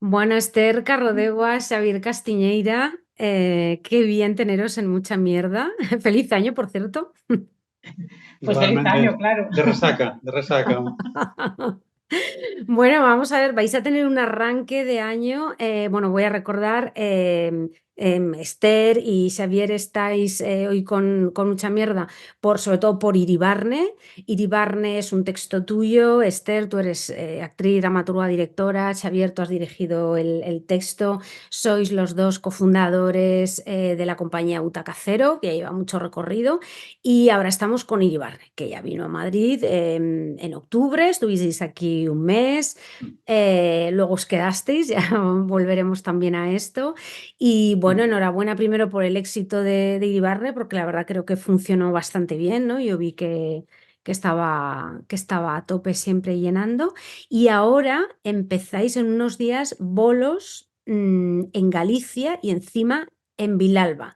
Bueno, Esther Carrodegua, Xavier Castiñeira, qué bien teneros en Mucha Mierda. Feliz año, por cierto. Pues feliz año, Igualmente, claro. de resaca. Bueno, vamos a ver, vais a tener un arranque de año. Bueno, voy a recordar, Esther y Xavier estáis hoy con Mucha Mierda, sobre todo por Iribarne. Iribarne es un texto tuyo. Esther, tú eres actriz, dramaturga, directora. Xavier, tú has dirigido el texto. Sois los dos cofundadores de la compañía Butaca Cero, que ya lleva mucho recorrido. Y ahora estamos con Iribarne, que ya vino a Madrid en octubre, estuvisteis aquí un mes, luego os quedasteis, ya volveremos también a esto. Y bueno, enhorabuena primero por el éxito de Iribarne, porque la verdad creo que funcionó bastante bien, ¿no? Yo vi que estaba a tope siempre llenando. Y ahora empezáis en unos días bolos en Galicia y encima en Vilalba.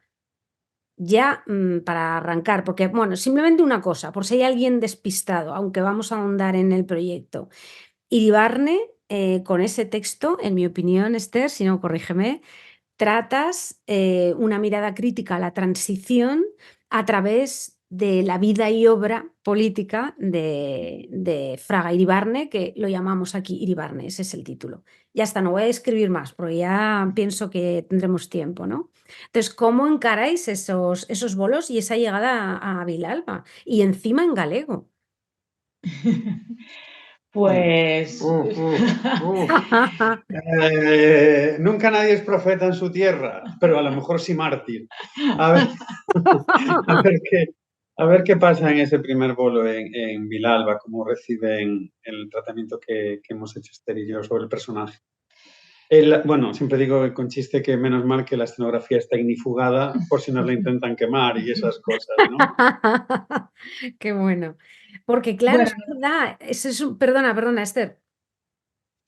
Ya para arrancar, porque bueno, simplemente una cosa, por si hay alguien despistado, aunque vamos a ahondar en el proyecto. Iribarne, con ese texto, en mi opinión, Esther, si no, corrígeme, tratas una mirada crítica a la transición a través de la vida y obra política de Fraga Iribarne, que lo llamamos aquí Iribarne, ese es el título. Ya está, no voy a escribir más, porque ya pienso que tendremos tiempo, ¿no? Entonces, ¿cómo encaráis esos bolos y esa llegada a Vilalba? Y encima en galego. Pues Nunca nadie es profeta en su tierra, pero a lo mejor sí mártir. A ver, a ver qué, a ver qué pasa en ese primer bolo en Vilalba, cómo reciben el tratamiento que hemos hecho Esther y yo sobre el personaje. Bueno, siempre digo con chiste que menos mal que la escenografía está ignifugada por si nos la intentan quemar y esas cosas, ¿no? Qué bueno. Porque claro, bueno, es verdad, perdona, Esther.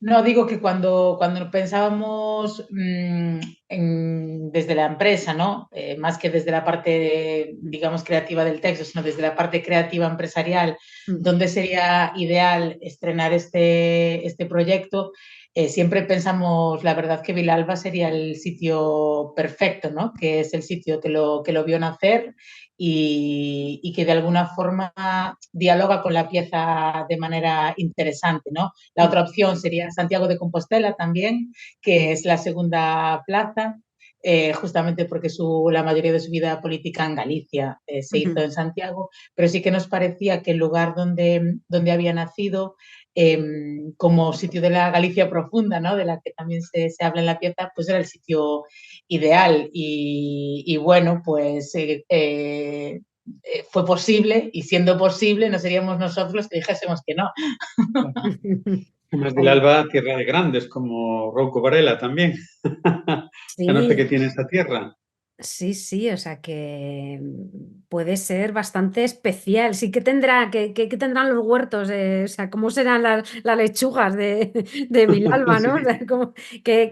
no digo que cuando pensábamos desde la empresa, ¿no? Más que desde la parte, digamos, creativa del texto, sino desde la parte creativa empresarial, Mm. donde sería ideal estrenar este proyecto, siempre pensamos, la verdad, que Vilalba sería el sitio perfecto, ¿no? Que es el sitio que lo vio nacer y que de alguna forma dialoga con la pieza de manera interesante, ¿no? La otra opción sería Santiago de Compostela también, que es la segunda plaza, justamente porque la mayoría de su vida política en Galicia se hizo en Santiago, pero sí que nos parecía que el lugar donde había nacido, como sitio de la Galicia profunda, ¿no? De la que también se habla en la pieza, pues era el sitio ideal. Y bueno, pues fue posible, y siendo posible no seríamos nosotros los que dijésemos que no. Además del Hombre, Alba, tierra de grandes, como Rouco Varela también. Se nota que sí, tiene esa tierra. sí, sí, o sea que puede ser bastante especial. Sí, que tendrán los huertos? O sea, ¿cómo serán las lechugas de Vilalba, ¿no? O sea, Sí,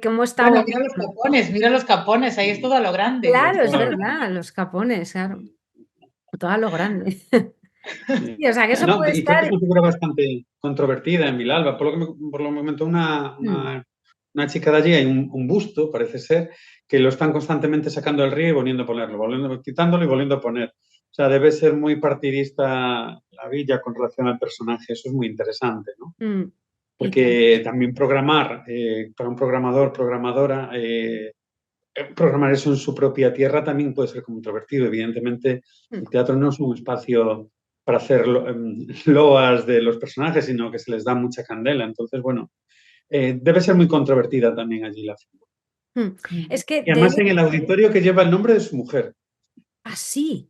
¿cómo está Bueno, orientado? mira los capones, ahí es todo a lo grande. Claro, es claro. verdad, los capones, claro, todo a lo grande. Sí. Sí, o sea, que eso No, puede y creo que es estar. una figura bastante controvertida en Vilalba. Por lo que me comentó Mm. una chica de allí, hay un busto, parece ser, que lo están constantemente sacando del río y volviendo a ponerlo, quitándolo y volviendo a poner. O sea, debe ser muy partidista la villa con relación al personaje. Eso es muy interesante, ¿no? Mm. Y Porque también programar, para un programador, programadora, programar eso en su propia tierra también puede ser controvertido. Evidentemente, mm. el teatro no es un espacio para hacer loas de los personajes, sino que se les da mucha candela. Entonces, bueno, debe ser muy controvertida también allí la figura. Mm. Es que Y además en el auditorio que lleva el nombre de su mujer. así.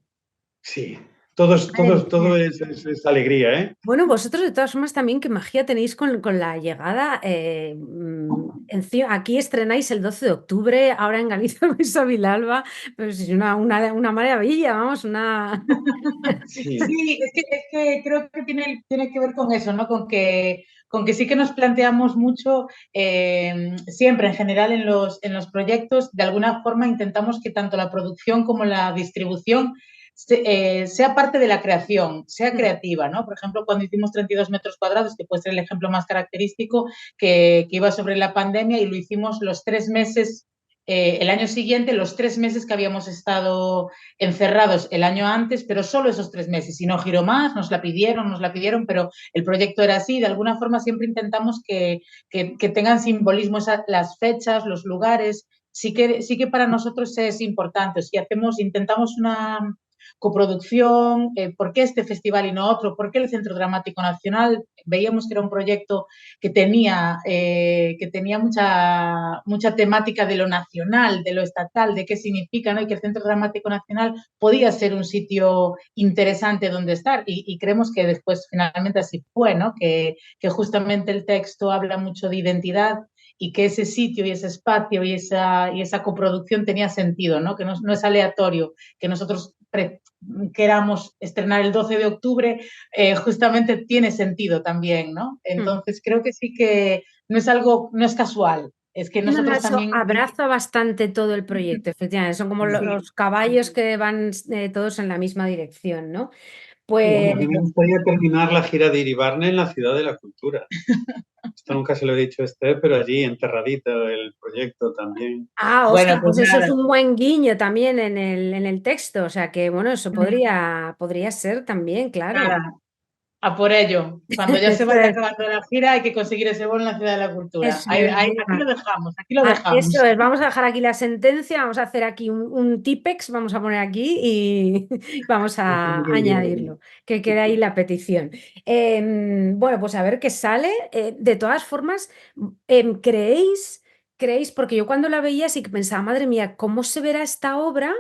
Sí, Madre todo mía. es alegría, ¿eh? Bueno, vosotros de todas formas también qué magia tenéis con la llegada. Aquí estrenáis el 12 de octubre, ahora en Galicia vais a Vilalba, pues es una maravilla, vamos, una. Sí, Sí, es que creo que tiene que ver con eso, ¿no? Con que sí que nos planteamos mucho, siempre en general en los proyectos, de alguna forma intentamos que tanto la producción como la distribución sea parte de la creación, sea creativa, ¿no? Por ejemplo, cuando hicimos 32 metros cuadrados, que puede ser el ejemplo más característico, que iba sobre la pandemia y lo hicimos los 3 meses, el año siguiente, los 3 meses que habíamos estado encerrados el año antes, pero solo esos 3 meses, y no giró más, nos la pidieron, pero el proyecto era así. De alguna forma siempre intentamos que tengan simbolismo las fechas, los lugares. Sí que para nosotros es importante. Si intentamos una coproducción, ¿por qué este festival y no otro? ¿Por qué el Centro Dramático Nacional? Veíamos que era un proyecto que tenía mucha temática de lo nacional, de lo estatal, de qué significa, ¿no? Y que el Centro Dramático Nacional podía ser un sitio interesante donde estar, y creemos que después finalmente así fue, ¿no? Que justamente el texto habla mucho de identidad y que ese sitio y ese espacio y esa coproducción tenía sentido, ¿no? Que no es aleatorio, que nosotros queramos estrenar el 12 de octubre, justamente tiene sentido también, ¿no? Entonces creo que sí que no es casual. Es que nosotros eso también... abraza bastante todo el proyecto, efectivamente. Son como los caballos que van todos en la misma dirección, ¿no? Pues... A mí me gustaría terminar la gira de Iribarne en la Ciudad de la Cultura. Esto nunca se lo he dicho a Esther, pero allí enterradita el proyecto también. Ostras, pues pues eso es nada. un buen guiño también en el texto, o sea que bueno, eso podría ser también, claro. Nada, a por ello. Cuando ya se vaya acabando la gira hay que conseguir ese bolo en la Ciudad de la Cultura. Eso es, Aquí lo dejamos. eso es, vamos a dejar aquí la sentencia, vamos a hacer aquí un típex, vamos a poner aquí y vamos a añadirlo, que quede ahí la petición. Bueno, pues a ver qué sale. De todas formas, ¿creéis? Porque yo cuando la veía sí que pensaba, madre mía, ¿cómo se verá esta obra?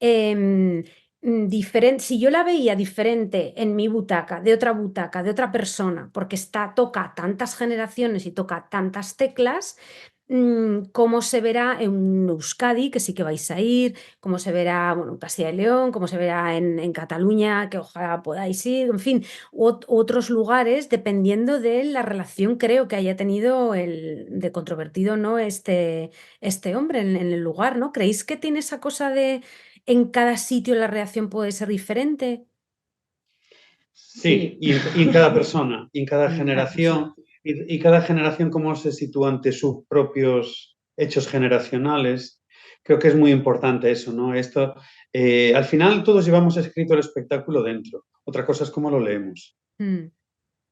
Em, Diferente, si yo la veía diferente en mi butaca, de otra persona, porque toca tantas generaciones y toca tantas teclas, cómo se verá en Euskadi, que sí que vais a ir, cómo se verá, bueno, en Castilla y León, cómo se verá en Cataluña, que ojalá podáis ir, en fin, otros lugares, dependiendo de la relación, creo que haya tenido de controvertido, ¿no? Este hombre en el lugar, ¿no? ¿Creéis que tiene esa cosa de en cada sitio la reacción puede ser diferente? Sí, y en cada persona, y en cada generación, y cada generación cómo se sitúa ante sus propios hechos generacionales. Creo que es muy importante eso, ¿no? Esto, al final todos llevamos escrito el espectáculo dentro. Otra cosa es cómo lo leemos.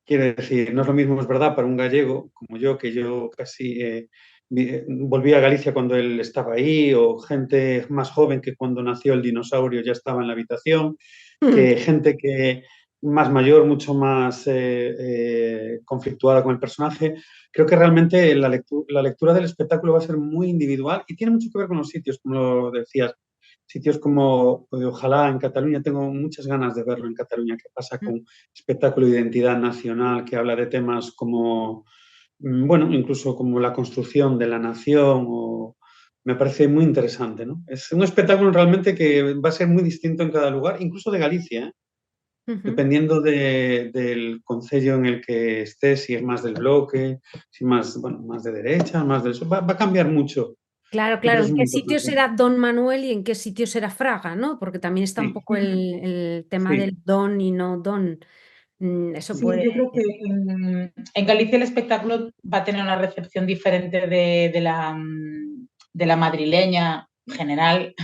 Quiere decir, no es lo mismo, es verdad, para un gallego como yo, que yo casi volví a Galicia cuando él estaba ahí, o gente más joven que cuando nació el dinosaurio ya estaba en la habitación, que gente que más mayor, mucho más conflictuada con el personaje. Creo que realmente la lectura del espectáculo va a ser muy individual y tiene mucho que ver con los sitios, como lo decías. Sitios como, ojalá en Cataluña, tengo muchas ganas de verlo en Cataluña, que pasa con espectáculo de identidad nacional, que habla de temas como, bueno, incluso como la construcción de la nación, me parece muy interesante, ¿no? Es un espectáculo realmente que va a ser muy distinto en cada lugar, incluso de Galicia, ¿eh? Dependiendo del concello en el que estés, si es más del bloque, si más, bueno, más de derecha, más del sur, va a cambiar mucho. Claro, Y eso ¿en es muy qué sitio importante. será Don Manuel y en qué sitio será Fraga, ¿no? Porque también está un Sí, poco el tema sí. del don y no don. Eso Sí, puede... yo creo que en Galicia el espectáculo va a tener una recepción diferente de la madrileña general.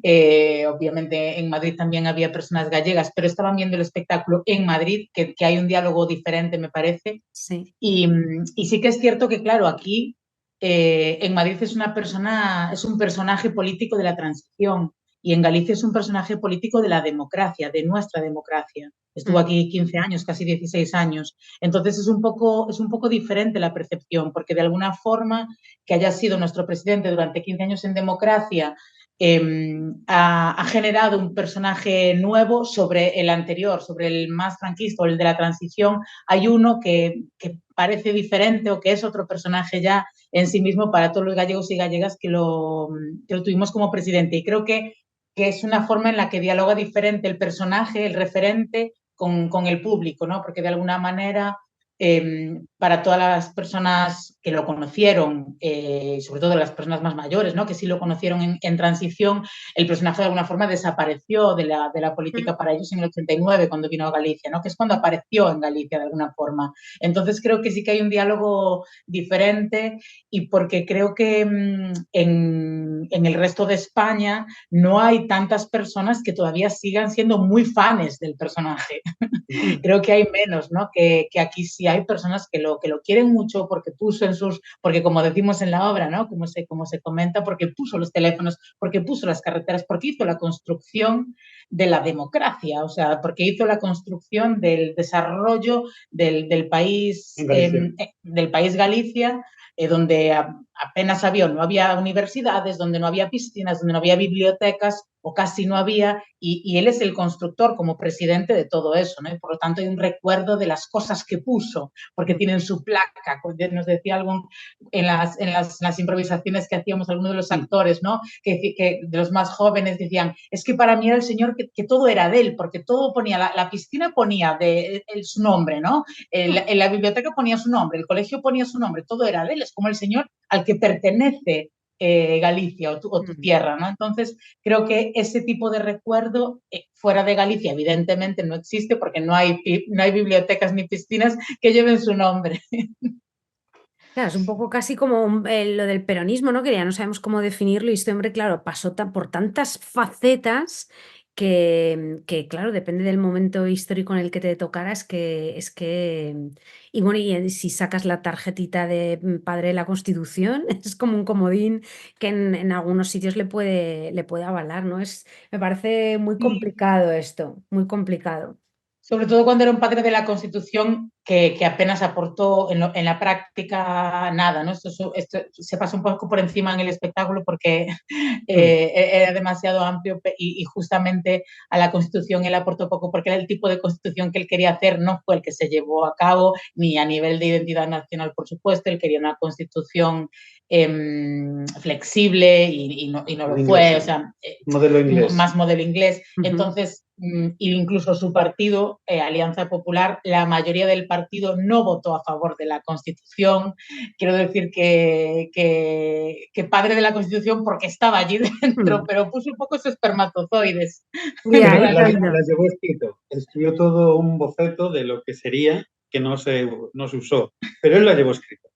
Obviamente en Madrid también había personas gallegas, pero estaban viendo el espectáculo en Madrid, que hay un diálogo diferente, me parece. Sí. Y sí que es cierto que, claro, aquí en Madrid es un personaje político de la transición, y en Galicia es un personaje político de la democracia, de nuestra democracia. Estuvo aquí 15 años, casi 16 años. Entonces es un poco diferente la percepción, porque de alguna forma que haya sido nuestro presidente durante 15 años en democracia ha generado un personaje nuevo sobre el anterior, sobre el más franquista o el de la transición. Hay uno que parece diferente o que es otro personaje ya en sí mismo para todos los gallegos y gallegas que lo tuvimos como presidente. Y creo que es una forma en la que dialoga diferente el personaje, el referente, con el público, ¿no? Porque de alguna manera para todas las personas que lo conocieron, sobre todo las personas más mayores, ¿no? Que sí lo conocieron en transición, el personaje de alguna forma desapareció de la política para ellos en el 89, cuando vino a Galicia, ¿no? Que es cuando apareció en Galicia de alguna forma. Entonces creo que sí que hay un diálogo diferente, y porque creo que en el resto de España no hay tantas personas que todavía sigan siendo muy fans del personaje. Creo que hay menos, ¿no? Que aquí sí hay personas que lo quieren mucho porque puso porque como decimos en la obra, ¿no? Como se comenta, porque puso los teléfonos, porque puso las carreteras, porque hizo la construcción de la democracia, o sea, porque hizo la construcción del desarrollo del país, del país Galicia, donde apenas no había universidades, donde no había piscinas, donde no había bibliotecas, o casi no había, y él es el constructor como presidente de todo eso, ¿no? Y por lo tanto hay un recuerdo de las cosas que puso, porque tienen su placa. Nos decía algo en las improvisaciones que hacíamos algunos de los actores, ¿no? Que de los más jóvenes decían, es que para mí era el señor que todo era de él, porque todo ponía, la piscina ponía su nombre, ¿no? En la biblioteca ponía su nombre, el colegio ponía su nombre, todo era de él, es como el señor al que pertenece Galicia o tu tierra, ¿no? Entonces, creo que ese tipo de recuerdo fuera de Galicia, evidentemente, no existe, porque no hay bibliotecas ni piscinas que lleven su nombre. Claro, es un poco casi como lo del peronismo, ¿no? Que ya no sabemos cómo definirlo, y este hombre, claro, pasó por tantas facetas que, claro, depende del momento histórico en el que te tocara, y bueno, y si sacas la tarjetita de padre de la Constitución, es como un comodín que en algunos sitios le puede avalar, ¿no? Me parece muy complicado esto, muy complicado. Sobre todo cuando era un padre de la Constitución que apenas aportó en la práctica nada, ¿no? Esto se pasa un poco por encima en el espectáculo porque era demasiado amplio, y justamente a la Constitución él aportó poco, porque era el tipo de Constitución que él quería hacer, no fue el que se llevó a cabo, ni a nivel de identidad nacional, por supuesto. Él quería una Constitución flexible, y no lo fue, o sea, modelo inglés. Más modelo inglés. Entonces, incluso su partido, Alianza Popular, la mayoría del partido no votó a favor de la Constitución. Quiero decir que padre de la Constitución porque estaba allí dentro, pero puso un poco sus espermatozoides. Las llevó escrito. Escribió todo un boceto de lo que sería, que no se usó, pero él la llevó escrito.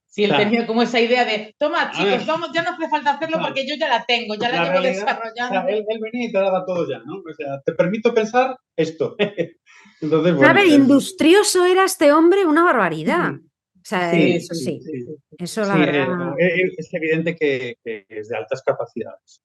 Sí, él tenía como esa idea de, toma, chicos, vamos, ya no hace falta hacerlo porque yo ya la tengo, ya la llevo desarrollando. O sea, él venía y te daba todo ya, ¿no? O sea, te permito pensar esto. Entonces, bueno, a ver, industrioso era este hombre, una barbaridad. O sea, sí, eso sí. Eso la sí, verdad. es evidente que es de altas capacidades.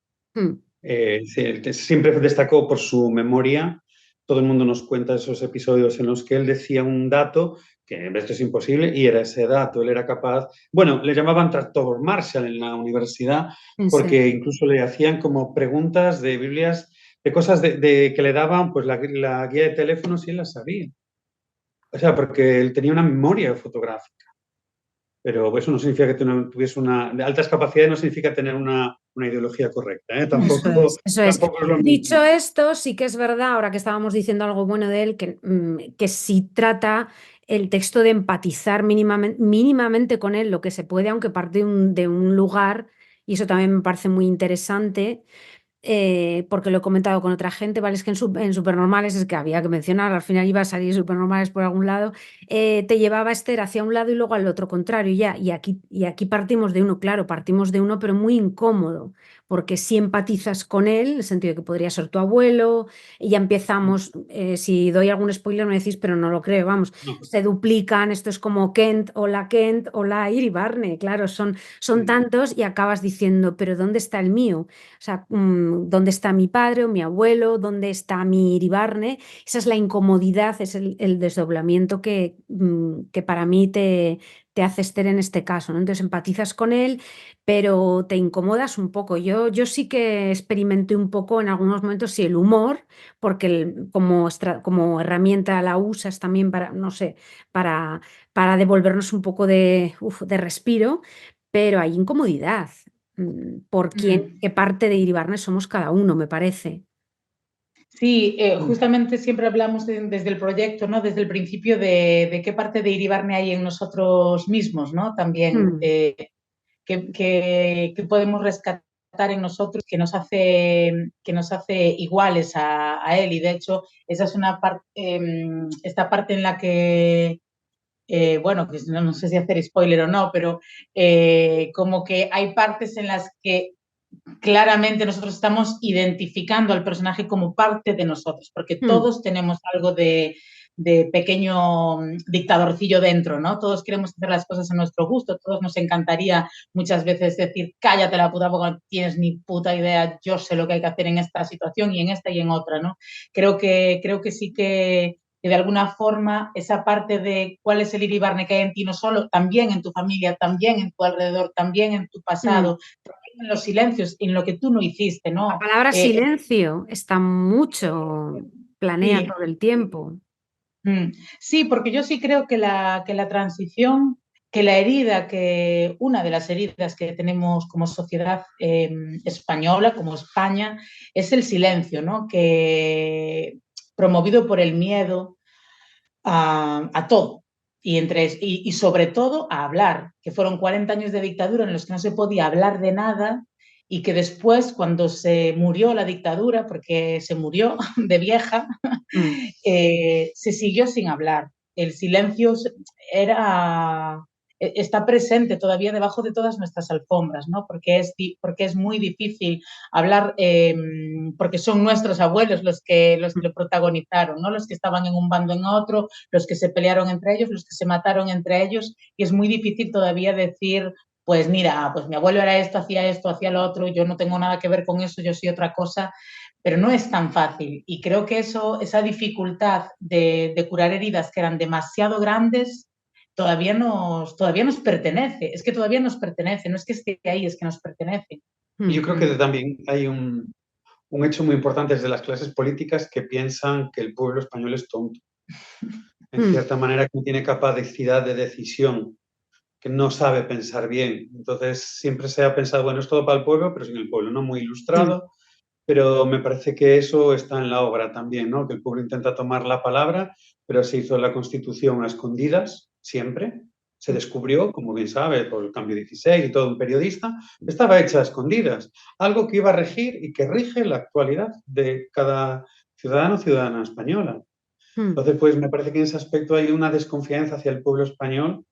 Siempre destacó por su memoria. Todo el mundo nos cuenta esos episodios en los que él decía un dato que esto es imposible, y era ese dato. Él era capaz, bueno, le llamaban Tractor Marshall en la universidad, porque incluso le hacían como preguntas de Biblias, de cosas que le daban, pues la guía de teléfonos, y él las sabía. O sea, porque él tenía una memoria fotográfica. Pero eso no significa que tuviese de altas capacidades, no significa tener una ideología correcta, ¿eh? Tampoco es lo mismo. Dicho esto, sí que es verdad, ahora que estábamos diciendo algo bueno de él, que sí trata el texto de empatizar mínimamente con él, lo que se puede, aunque parte de un lugar, y eso también me parece muy interesante. Porque lo he comentado con otra gente, ¿vale? Es que en Supernormales, es que había que mencionar, al final iba a salir Supernormales por algún lado, te llevaba Esther hacia un lado y luego al otro contrario, ya, y aquí partimos de uno, claro, partimos de uno, pero muy incómodo, porque si empatizas con él, en el sentido de que podría ser tu abuelo, y ya empezamos, si doy algún spoiler me decís, pero no lo creo, vamos, se duplican, esto es como Kent, hola Iribarne, claro, son tantos, y acabas diciendo, pero ¿dónde está el mío? O sea, ¿dónde está mi padre o mi abuelo? ¿Dónde está mi Iribarne? Esa es la incomodidad, es el desdoblamiento que para mí te hace Esther en este caso, ¿no? Entonces empatizas con él, pero te incomodas un poco. Yo sí que experimenté un poco en algunos momentos, sí, el humor, porque como herramienta la usas también para, no sé, para devolvernos un poco de respiro, pero hay incomodidad por qué parte de Iribarne somos cada uno, me parece. Sí, justamente siempre hablamos desde el proyecto, ¿no? Desde el principio de qué parte de Iribarne hay en nosotros mismos, ¿no? También, que podemos rescatar en nosotros que nos hace iguales a él. Y de hecho, esa es una parte, esta parte en la que, bueno, que no sé si hacer spoiler o no, pero como que hay partes en las que claramente nosotros estamos identificando al personaje como parte de nosotros, porque todos tenemos algo de pequeño dictadorcillo dentro, ¿no? Todos queremos hacer las cosas a nuestro gusto, todos nos encantaría muchas veces decir, cállate la puta porque no tienes ni puta idea, yo sé lo que hay que hacer en esta situación y en esta y en otra, ¿no? Creo que sí que de alguna forma esa parte de cuál es el Iribarne que hay en ti, no solo, también en tu familia, también en tu alrededor, también en tu pasado, en los silencios, en lo que tú no hiciste, La ¿no? palabra silencio está mucho, planea Sí, todo el tiempo. sí, porque yo sí creo que la transición, que la herida, que una de las heridas que tenemos como sociedad española, como España, es el silencio, ¿no? Que promovido por el miedo a todo y sobre todo a hablar, que fueron 40 años de dictadura en los que no se podía hablar de nada y que después, cuando se murió la dictadura, porque se murió de vieja, se siguió sin hablar. El silencio era, está presente todavía debajo de todas nuestras alfombras, ¿no? Porque es muy difícil hablar, porque son nuestros abuelos los que lo protagonizaron, ¿no? Los que estaban en un bando en otro, los que se pelearon entre ellos, los que se mataron entre ellos, y es muy difícil todavía decir, pues mira, pues mi abuelo era esto, hacía lo otro, yo no tengo nada que ver con eso, yo soy otra cosa, pero no es tan fácil. Y creo que esa dificultad de curar heridas que eran demasiado grandes todavía nos pertenece. Es que todavía nos pertenece, no es que esté ahí, es que nos pertenece. Y yo creo que también hay un hecho muy importante desde las clases políticas que piensan que el pueblo español es tonto. En cierta manera, que no tiene capacidad de decisión, que no sabe pensar bien. Entonces, siempre se ha pensado, bueno, es todo para el pueblo, pero sin el pueblo, ¿no? Muy ilustrado, pero me parece que eso está en la obra también, ¿no? Que el pueblo intenta tomar la palabra, pero se hizo la Constitución a escondidas, siempre. Se descubrió, como bien sabe, por el cambio 16 y todo un periodista, estaba hecha a escondidas. Algo que iba a regir y que rige la actualidad de cada ciudadano o ciudadana española. Entonces, pues me parece que en ese aspecto hay una desconfianza hacia el pueblo español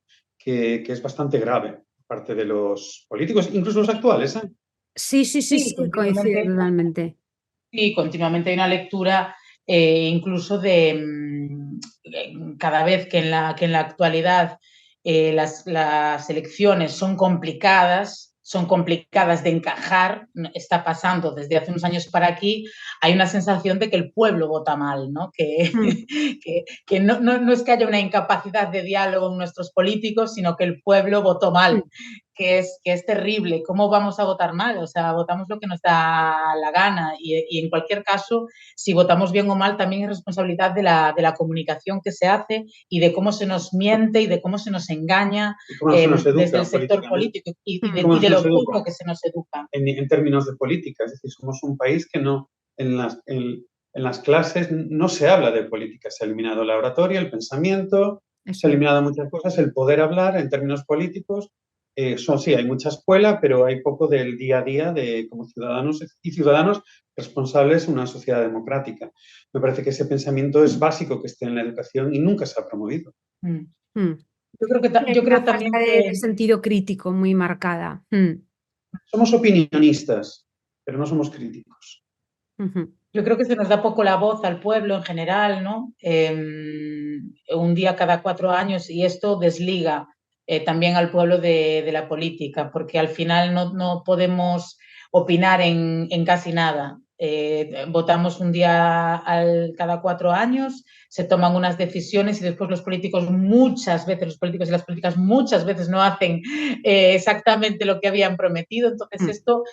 que es bastante grave, por parte de los políticos, incluso los actuales, ¿eh? Sí, Sí, coincido continuamente, totalmente. sí, continuamente hay una lectura incluso cada vez que en la actualidad las elecciones son complicadas de encajar, está pasando desde hace unos años para aquí, hay una sensación de que el pueblo vota mal, ¿no? Que no es que haya una incapacidad de diálogo en nuestros políticos, sino que el pueblo votó mal. Que es terrible. ¿Cómo vamos a votar mal? O sea, votamos lo que nos da la gana y en cualquier caso, si votamos bien o mal, también es responsabilidad de la comunicación que se hace y de cómo se nos miente y de cómo se nos engaña Y cómo se nos desde el educa sector políticamente. político Cómo y de se nos lo educa poco que se nos educa. en términos de política. Es decir, somos un país que no, en las clases no se habla de política. Se ha eliminado la oratoria, el pensamiento, se ha eliminado muchas cosas, el poder hablar en términos políticos. Sí, hay mucha escuela, pero hay poco del día a día de como ciudadanos y ciudadanos responsables en una sociedad democrática. Me parece que ese pensamiento es básico que esté en la educación y nunca se ha promovido. Hay Yo una creo falta también de sentido crítico muy marcada. Somos opinionistas, pero no somos críticos. Yo creo que se nos da poco la voz al pueblo en general, ¿no? Un día cada 4 años y esto desliga también al pueblo de la política, porque al final no podemos opinar en casi nada. Votamos un día cada 4 años, se toman unas decisiones y después los políticos y las políticas muchas veces no hacen exactamente lo que habían prometido. Entonces esto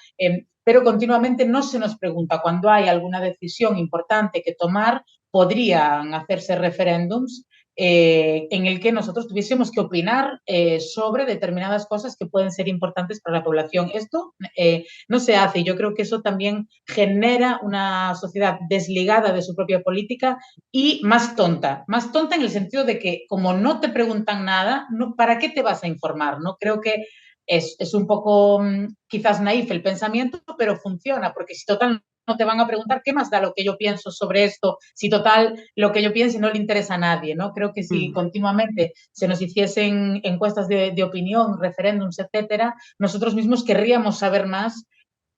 pero continuamente no se nos pregunta cuando hay alguna decisión importante que tomar, podrían hacerse referéndums en el que nosotros tuviésemos que opinar sobre determinadas cosas que pueden ser importantes para la población. Esto no se hace y yo creo que eso también genera una sociedad desligada de su propia política y más tonta en el sentido de que como no te preguntan nada, no, ¿para qué te vas a informar? ¿No? Creo que es un poco quizás naif el pensamiento, pero funciona, porque si total no te van a preguntar qué más da lo que yo pienso sobre esto, si total lo que yo piense no le interesa a nadie, ¿no? Creo que si continuamente se nos hiciesen encuestas de opinión, referéndums, etcétera, nosotros mismos querríamos saber más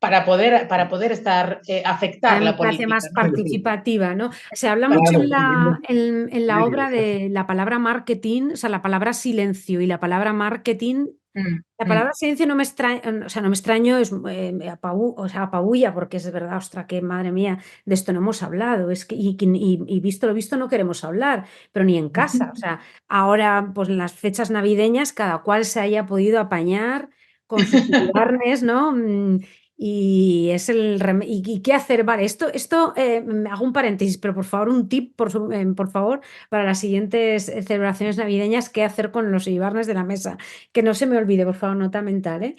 para poder estar, afectar la democracia política, más ¿no? participativa, ¿no? Se habla Claro, mucho siguiendo en la medio, obra de la palabra marketing, o sea, la palabra silencio y la palabra marketing. La palabra silencio no me extraña, o sea, no me extraño, me o sea, apabulla, porque es verdad, ostra, que madre mía, de esto no hemos hablado, es que, y visto lo visto no queremos hablar, pero ni en casa, o sea, ahora, pues en las fechas navideñas, cada cual se haya podido apañar con sus cigarnes, ¿no? Y es ¿y qué hacer? Vale, esto hago un paréntesis, pero por favor, un tip, por favor, para las siguientes celebraciones navideñas, qué hacer con los ibarnes de la mesa. Que no se me olvide, por favor, nota mental, ¿eh?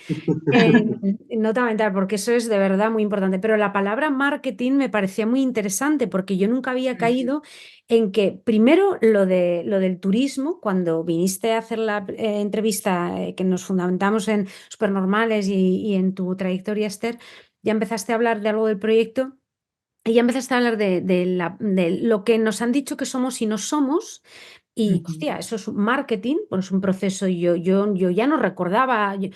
Nota mental, porque eso es de verdad muy importante. Pero la palabra marketing me parecía muy interesante porque yo nunca había caído en que, primero, lo del turismo, cuando viniste a hacer la entrevista que nos fundamentamos en Supernormales y en tu trayectoria, Esther, ya empezaste a hablar de algo del proyecto. Y ya empezaste a hablar de lo que nos han dicho que somos y no somos. Y, hostia, eso es un marketing, pues es un proceso. Yo ya no recordaba, yo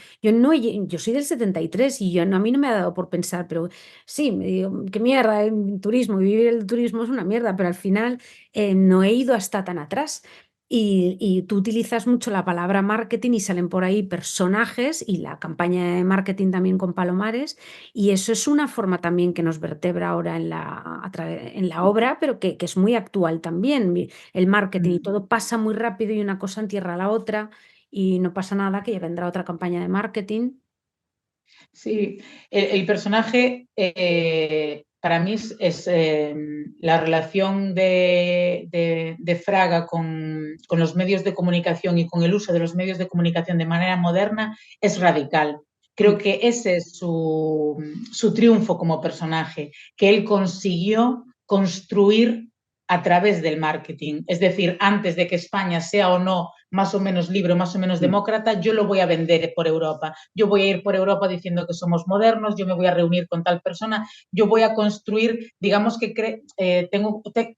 soy del 73 y a mí no me ha dado por pensar, pero sí, me digo, qué mierda, el turismo, vivir el turismo es una mierda, pero al final no he ido hasta tan atrás. Y tú utilizas mucho la palabra marketing y salen por ahí personajes y la campaña de marketing también con Palomares. Y eso es una forma también que nos vertebra ahora en la obra, pero que es muy actual también. El marketing y todo pasa muy rápido y una cosa entierra a la otra y no pasa nada, que ya vendrá otra campaña de marketing. Sí, el personaje para mí es la relación de Fraga con los medios de comunicación y con el uso de los medios de comunicación de manera moderna es radical. Creo que ese es su triunfo como personaje, que él consiguió construir a través del marketing. Es decir, antes de que España sea o no más o menos libre o más o menos demócrata, yo lo voy a vender por Europa. Yo voy a ir por Europa diciendo que somos modernos, yo me voy a reunir con tal persona, yo voy a construir, digamos que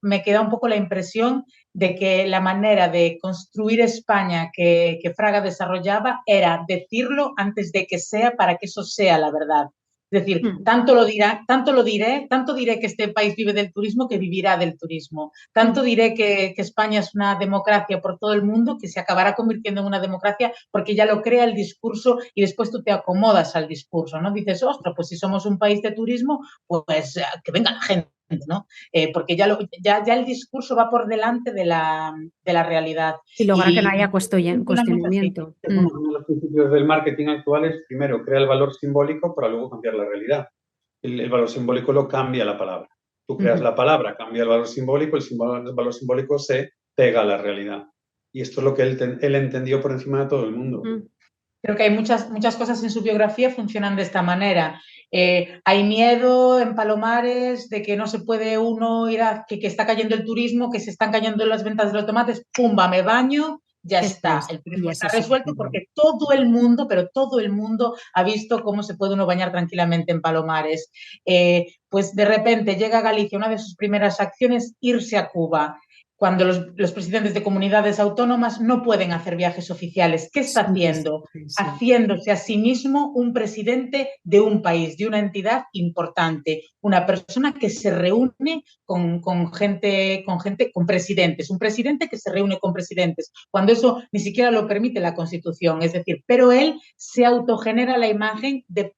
me queda un poco la impresión de que la manera de construir España que Fraga desarrollaba era decirlo antes de que sea para que eso sea la verdad. Es decir, tanto diré que este país vive del turismo que vivirá del turismo. Tanto diré que España es una democracia por todo el mundo que se acabará convirtiendo en una democracia porque ya lo crea el discurso y después tú te acomodas al discurso, ¿no? Dices, ostras, pues si somos un país de turismo, pues que venga la gente, ¿no? Porque ya el discurso va por delante de la realidad. Y lograr que no haya Así. cuestionamiento. Uno de los principios del marketing actual es, primero, crea el valor simbólico para luego cambiar la realidad. El valor simbólico lo cambia la palabra. Tú creas la palabra, cambia el valor simbólico, el valor simbólico se pega a la realidad. Y esto es lo que él entendió por encima de todo el mundo. Creo que hay muchas cosas en su biografía funcionan de esta manera. Hay miedo en Palomares de que no se puede uno ir que está cayendo el turismo, que se están cayendo las ventas de los tomates, ¡pumba! Me baño, ya está. El turismo está resuelto porque todo el mundo, pero todo el mundo ha visto cómo se puede uno bañar tranquilamente en Palomares. Pues de repente llega a Galicia, una de sus primeras acciones, irse a Cuba. Cuando los presidentes de comunidades autónomas no pueden hacer viajes oficiales. ¿Qué está haciendo? Haciéndose a sí mismo un presidente de un país, de una entidad importante, una persona que se reúne con presidentes, un presidente que se reúne con presidentes, cuando eso ni siquiera lo permite la Constitución, es decir, pero él se autogenera la imagen de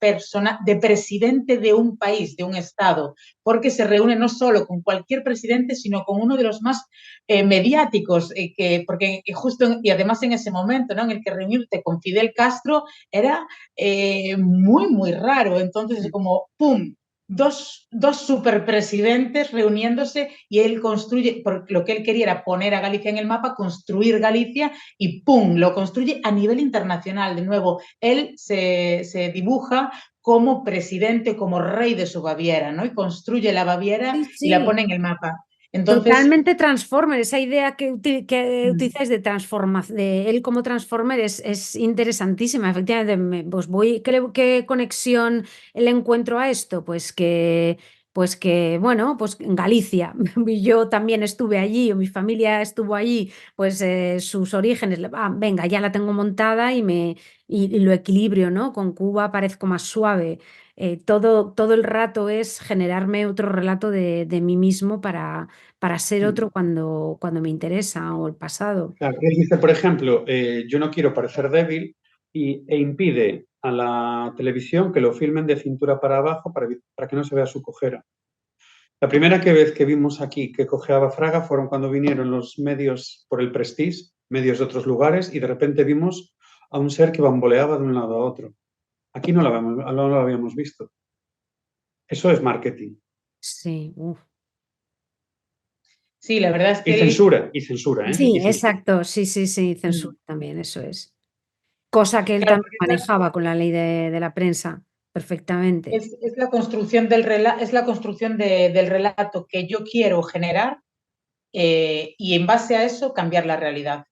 presidente de un país, de un Estado, porque se reúne no solo con cualquier presidente, sino con uno de los más mediáticos, porque justo, y además en ese momento, ¿no?, en el que reunirte con Fidel Castro era muy, muy raro. Entonces, como, ¡pum!, dos superpresidentes reuniéndose y él construye, porque lo que él quería era poner a Galicia en el mapa, construir Galicia y ¡pum!, lo construye a nivel internacional. De nuevo, él se dibuja como presidente, como rey de su Baviera, ¿no? Y construye la Baviera Sí, y la sí. pone en el mapa. Entonces, Totalmente Transformer, esa idea que utilizáis de transformación, de él como Transformer es interesantísima. Efectivamente, pues creo que conexión le encuentro a esto, bueno, pues en Galicia. Yo también estuve allí, o mi familia estuvo allí, pues sus orígenes, venga, ya la tengo montada y lo equilibrio, ¿no? Con Cuba parezco más suave. Todo el rato es generarme otro relato de mí mismo para ser otro cuando me interesa o el pasado. Claro, él dice, por ejemplo, yo no quiero parecer débil e impide a la televisión que lo filmen de cintura para abajo para que no se vea su cojera. La primera vez que vimos aquí que cojeaba Fraga fueron cuando vinieron los medios por el Prestige, medios de otros lugares, y de repente vimos a un ser que bamboleaba de un lado a otro. Aquí no lo habíamos visto. Eso es marketing. Sí, sí, la verdad es que Y censura, ¿eh? sí, Y censura. exacto, sí, censura también, eso es. Cosa que él claro, también manejaba con la ley de la prensa perfectamente. es la construcción del relato, es la construcción del relato que yo quiero generar y en base a eso cambiar la realidad.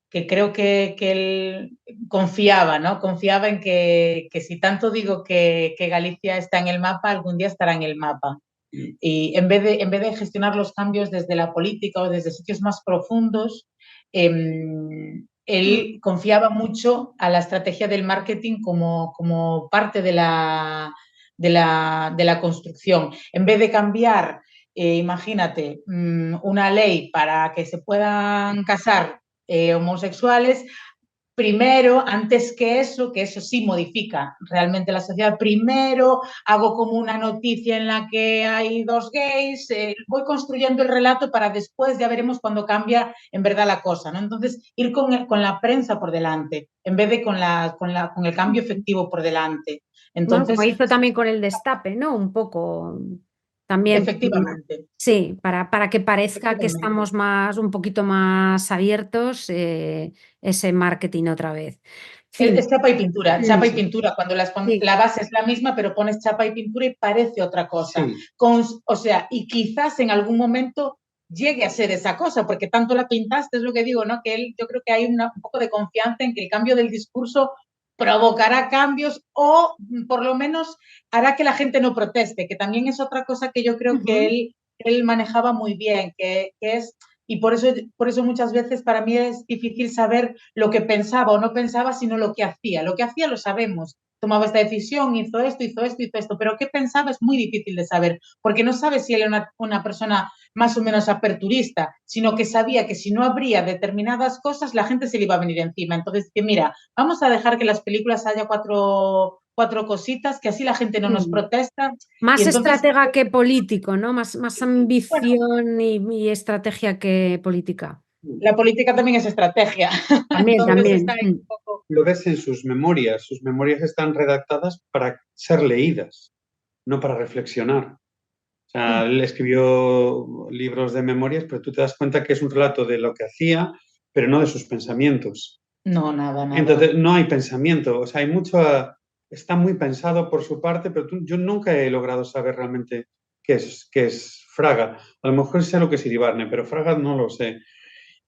Que creo que él confiaba, ¿no? Confiaba en que si tanto digo que Galicia está en el mapa, algún día estará en el mapa. Y en vez de gestionar los cambios desde la política o desde sitios más profundos, él confiaba mucho a la estrategia del marketing como parte de la construcción. En vez de cambiar, imagínate, una ley para que se puedan casar homosexuales, primero, antes que eso sí modifica realmente la sociedad, primero hago como una noticia en la que hay dos gays, voy construyendo el relato para después, ya veremos cuando cambia en verdad la cosa, ¿no? Entonces, ir con la prensa por delante, en vez de con el cambio efectivo por delante. Bueno, como Entonces, hizo también con el Destape, ¿no? Un poco también, efectivamente. sí, para que parezca que estamos un poquito más abiertos, ese marketing otra vez. Fin. Es chapa y pintura, chapa y Sí, pintura. Cuando sí, la base es la misma, pero pones chapa y pintura y parece otra cosa. Sí. O sea, y quizás en algún momento llegue a ser esa cosa, porque tanto la pintaste, es lo que digo, ¿no? Que yo creo que hay un poco de confianza en que el cambio del discurso provocará cambios o por lo menos hará que la gente no proteste, que también es otra cosa que yo creo que él manejaba muy bien, que es y por eso muchas veces para mí es difícil saber lo que pensaba o no pensaba, sino lo que hacía. Lo que hacía lo sabemos. Tomaba esta decisión, hizo esto, pero qué pensaba es muy difícil de saber, porque no sabes si él era una persona más o menos aperturista, sino que sabía que si no habría determinadas cosas, la gente se le iba a venir encima. Entonces, que mira, vamos a dejar que las películas haya cuatro cositas, que así la gente no nos protesta. Más Y entonces, estratega que político, ¿no? Más bueno, ambición y estrategia que política. la política también es estrategia. Entonces está También. ahí un poco. Lo ves en sus memorias. Sus memorias están redactadas para ser leídas, no para reflexionar. O sea, él escribió libros de memorias, pero tú te das cuenta que es un relato de lo que hacía, pero no de sus pensamientos. No, nada. Entonces, no hay pensamiento. O sea, hay mucho. Está muy pensado por su parte, pero yo nunca he logrado saber realmente qué es Fraga. A lo mejor sé lo que es Iribarne, pero Fraga no lo sé.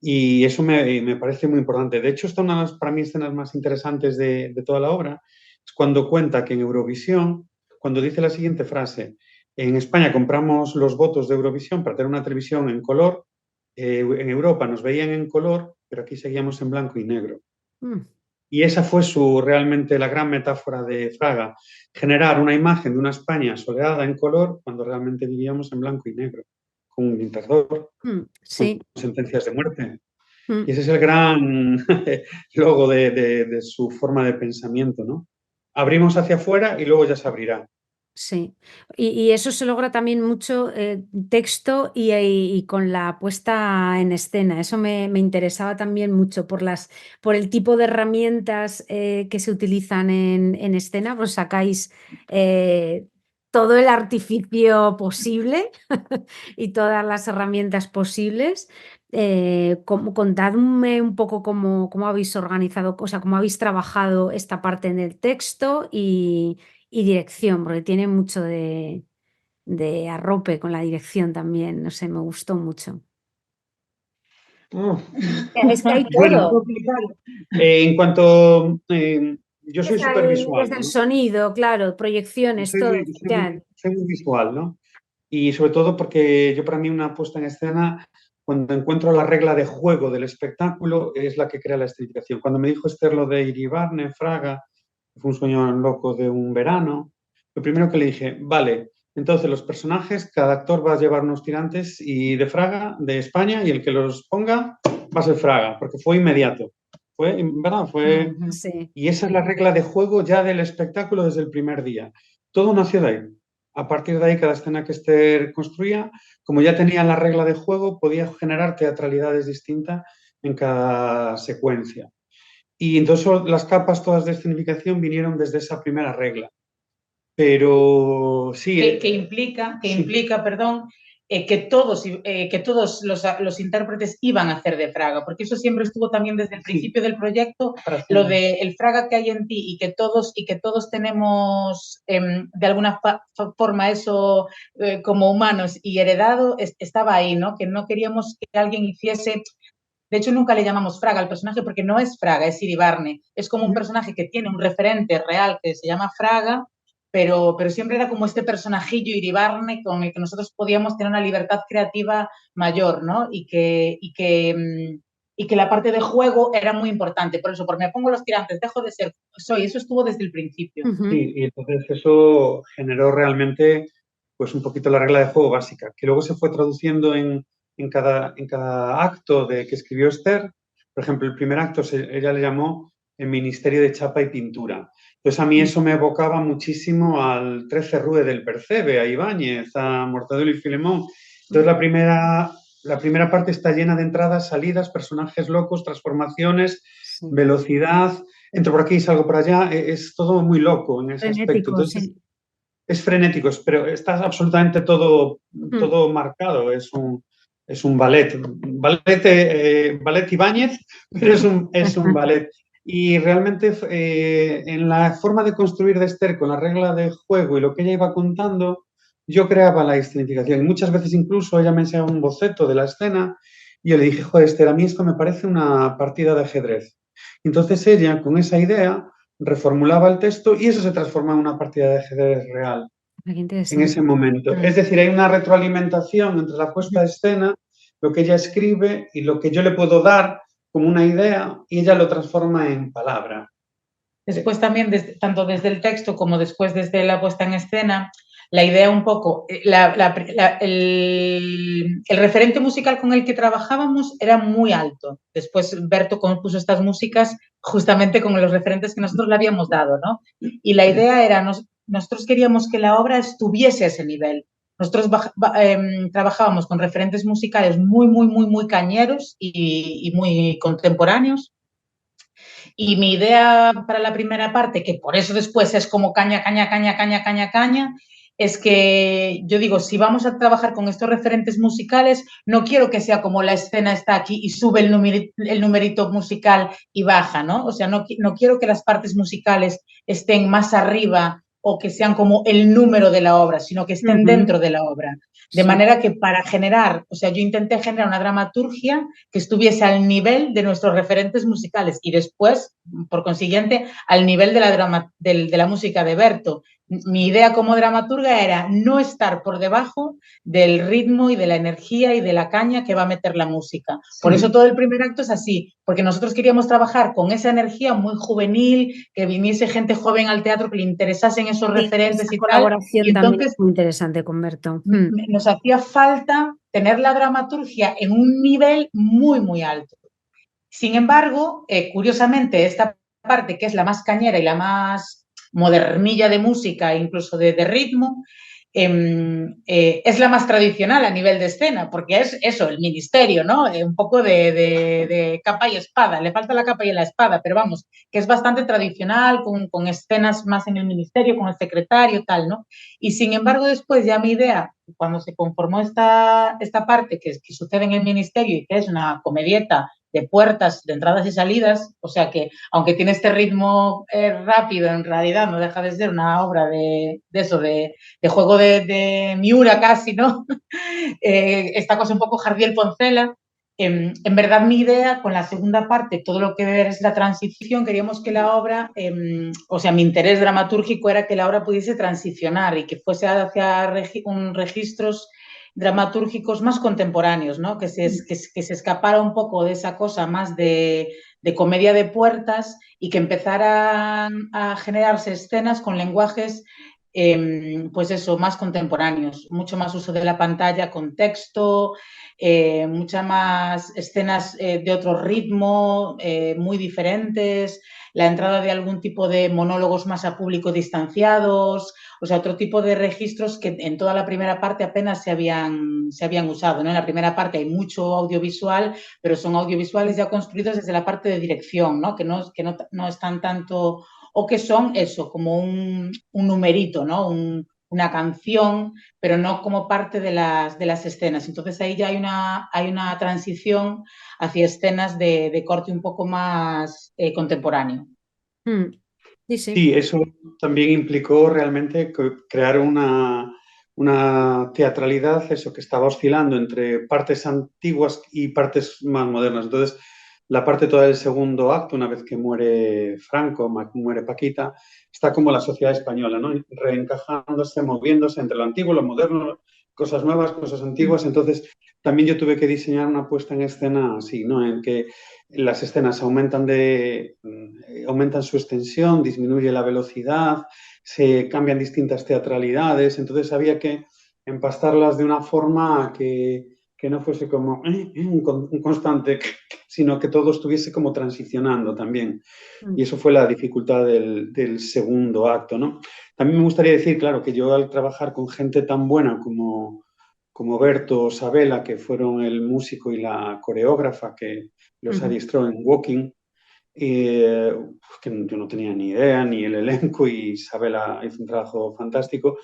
Y eso me parece muy importante. De hecho, esta es una de las, para mí, escenas más interesantes de toda la obra. Es cuando cuenta que en Eurovisión, cuando dice la siguiente frase, en España compramos los votos de Eurovisión para tener una televisión en color, en Europa nos veían en color, pero aquí seguíamos en blanco y negro. Y esa fue realmente la gran metáfora de Fraga, generar una imagen de una España soleada en color cuando realmente vivíamos en blanco y negro, con un dictador, Sí. con sentencias de muerte. Y ese es el gran logo de su forma de pensamiento, ¿no? Abrimos hacia afuera y luego ya se abrirá. Sí, y eso se logra también mucho texto y con la puesta en escena. Eso me interesaba también mucho por el tipo de herramientas que se utilizan en escena. Pues sacáis todo el artificio posible y todas las herramientas posibles. Contadme un poco cómo habéis organizado, o sea, cómo habéis trabajado esta parte en el texto y dirección, porque tiene mucho de arrope con la dirección también, no sé, me gustó mucho. Oh, Es que hay bueno, todo. en cuanto yo soy súper visual, Desde el ¿no? sonido, claro, proyecciones, todo. Soy muy visual, ¿no? Y sobre todo porque yo, para mí, una puesta en escena, cuando encuentro la regla de juego del espectáculo, es la que crea la escenificación. Cuando me dijo Esther lo de Iribarne, Fraga, que fue un sueño loco de un verano, lo primero que le dije, vale, entonces los personajes, cada actor va a llevar unos tirantes y de Fraga, de España, y el que los ponga va a ser Fraga, porque fue inmediato. Fue, ¿verdad? Fue... Sí. Y esa es la regla de juego ya del espectáculo desde el primer día. Todo nació de ahí. A partir de ahí, cada escena que Esther construía, como ya tenía la regla de juego, podía generar teatralidades distintas en cada secuencia. Y entonces las capas todas de escenificación vinieron desde esa primera regla. Pero sí. Que implica, perdón, que todos los intérpretes iban a hacer de Fraga, porque eso siempre estuvo también desde el principio del proyecto, lo de el Fraga que hay en ti y que todos tenemos de alguna forma eso como humanos y heredado, estaba ahí, ¿no? Que no queríamos que alguien hiciese... De hecho, nunca le llamamos Fraga al personaje porque no es Fraga, es Iribarne. Es como un personaje que tiene un referente real que se llama Fraga, pero siempre era como este personajillo Iribarne con el que nosotros podíamos tener una libertad creativa mayor, ¿no? Y que la parte de juego era muy importante. Por eso, por me pongo los tirantes, dejo de ser, soy. Eso estuvo desde el principio. Sí, y entonces eso generó realmente pues un poquito la regla de juego básica, que luego se fue traduciendo en cada acto que escribió Esther. Por ejemplo, el primer acto ella le llamó el Ministerio de Chapa y Pintura. Entonces a mí eso me evocaba muchísimo al 13 Rue del Percebe, a Ibáñez, a Mortadelo y Filemón. Entonces la primera parte está llena de entradas, salidas, personajes locos, transformaciones, velocidad, entro por aquí y salgo por allá, es todo muy loco en ese aspecto. Entonces, Sí. es frenético, pero está absolutamente todo marcado, es un ballet, ballet Ibáñez, pero es un ballet. Y realmente en la forma de construir de Esther con la regla de juego y lo que ella iba contando, yo creaba la escenificación. Y muchas veces incluso ella me enseñaba un boceto de la escena y yo le dije, joder, Esther, a mí esto me parece una partida de ajedrez. Entonces ella, con esa idea, reformulaba el texto y eso se transforma en una partida de ajedrez real en ese momento. Es decir, hay una retroalimentación entre la puesta de escena, lo que ella escribe y lo que yo le puedo dar como una idea y ella lo transforma en palabra. Después también, tanto desde el texto como después desde la puesta en escena, la idea un poco, el referente musical con el que trabajábamos era muy alto. Después Berto compuso estas músicas justamente con los referentes que nosotros le habíamos dado, ¿no? Y la idea era, nosotros queríamos que la obra estuviese a ese nivel. Nosotros trabajábamos con referentes musicales muy cañeros y muy contemporáneos. Y mi idea para la primera parte, que por eso después es como caña, es que yo digo, si vamos a trabajar con estos referentes musicales, no quiero que sea como la escena está aquí y sube el numerito musical y baja, ¿no? O sea, no quiero que las partes musicales estén más arriba o que sean como el número de la obra, sino que estén dentro de la obra. De manera que para generar, o sea, yo intenté generar una dramaturgia que estuviese al nivel de nuestros referentes musicales y después, por consiguiente, al nivel de la música de Berto. Mi idea como dramaturga era no estar por debajo del ritmo y de la energía y de la caña que va a meter la música. Por eso todo el primer acto es así, porque nosotros queríamos trabajar con esa energía muy juvenil, que viniese gente joven al teatro, que le interesasen esos referentes y tal. Y entonces, es muy interesante con Berto. Nos hacía falta tener la dramaturgia en un nivel muy alto. Sin embargo, curiosamente, esta parte que es la más cañera y la más modernilla de música, incluso de ritmo, es la más tradicional a nivel de escena, porque es eso, el ministerio, ¿no? Un poco de capa y espada, le falta la capa y la espada, pero vamos, que es bastante tradicional, con escenas más en el ministerio, con el secretario, tal, ¿no? Y sin embargo, después ya mi idea, cuando se conformó esta parte que sucede en el ministerio y que es una comedieta de puertas, de entradas y salidas, o sea que aunque tiene este ritmo rápido, en realidad no deja de ser una obra de eso, de juego de Miura casi, ¿no? Esta cosa un poco Jardiel Poncela. En verdad mi idea con la segunda parte, todo lo que es la transición, queríamos que la obra, o sea, mi interés dramatúrgico era que la obra pudiese transicionar y que fuese hacia registros dramatúrgicos más contemporáneos, ¿no? Que se escapara un poco de esa cosa más de comedia de puertas y que empezaran a generarse escenas con lenguajes pues eso, más contemporáneos, mucho más uso de la pantalla con texto, muchas más escenas de otro ritmo, muy diferentes, la entrada de algún tipo de monólogos más a público distanciados, o sea, otro tipo de registros que en toda la primera parte apenas se habían usado, ¿no? En la primera parte hay mucho audiovisual, pero son audiovisuales ya construidos desde la parte de dirección, ¿no? Que no están tanto, o que son eso, como un numerito, ¿no? Una canción, pero no como parte de las escenas. Entonces ahí ya hay una transición hacia escenas de corte un poco más contemporáneo. Sí, sí. Sí, eso también implicó realmente crear una teatralidad, eso que estaba oscilando entre partes antiguas y partes más modernas. Entonces, la parte toda del segundo acto, una vez que muere Franco, muere Paquita, está como la sociedad española, ¿no? Reencajándose, moviéndose entre lo antiguo, lo moderno, cosas nuevas, cosas antiguas. Entonces, también yo tuve que diseñar una puesta en escena así, ¿no? En que las escenas aumentan su extensión, disminuye la velocidad, se cambian distintas teatralidades, entonces había que empastarlas de una forma que no fuese como un constante, sino que todo estuviese como transicionando también. Y eso fue la dificultad del segundo acto, ¿no? También me gustaría decir, claro, que yo al trabajar con gente tan buena como Berto o Sabela, que fueron el músico y la coreógrafa que los adiestró en Walking, que yo no tenía ni idea, ni el elenco, y Isabela hizo un trabajo fantástico,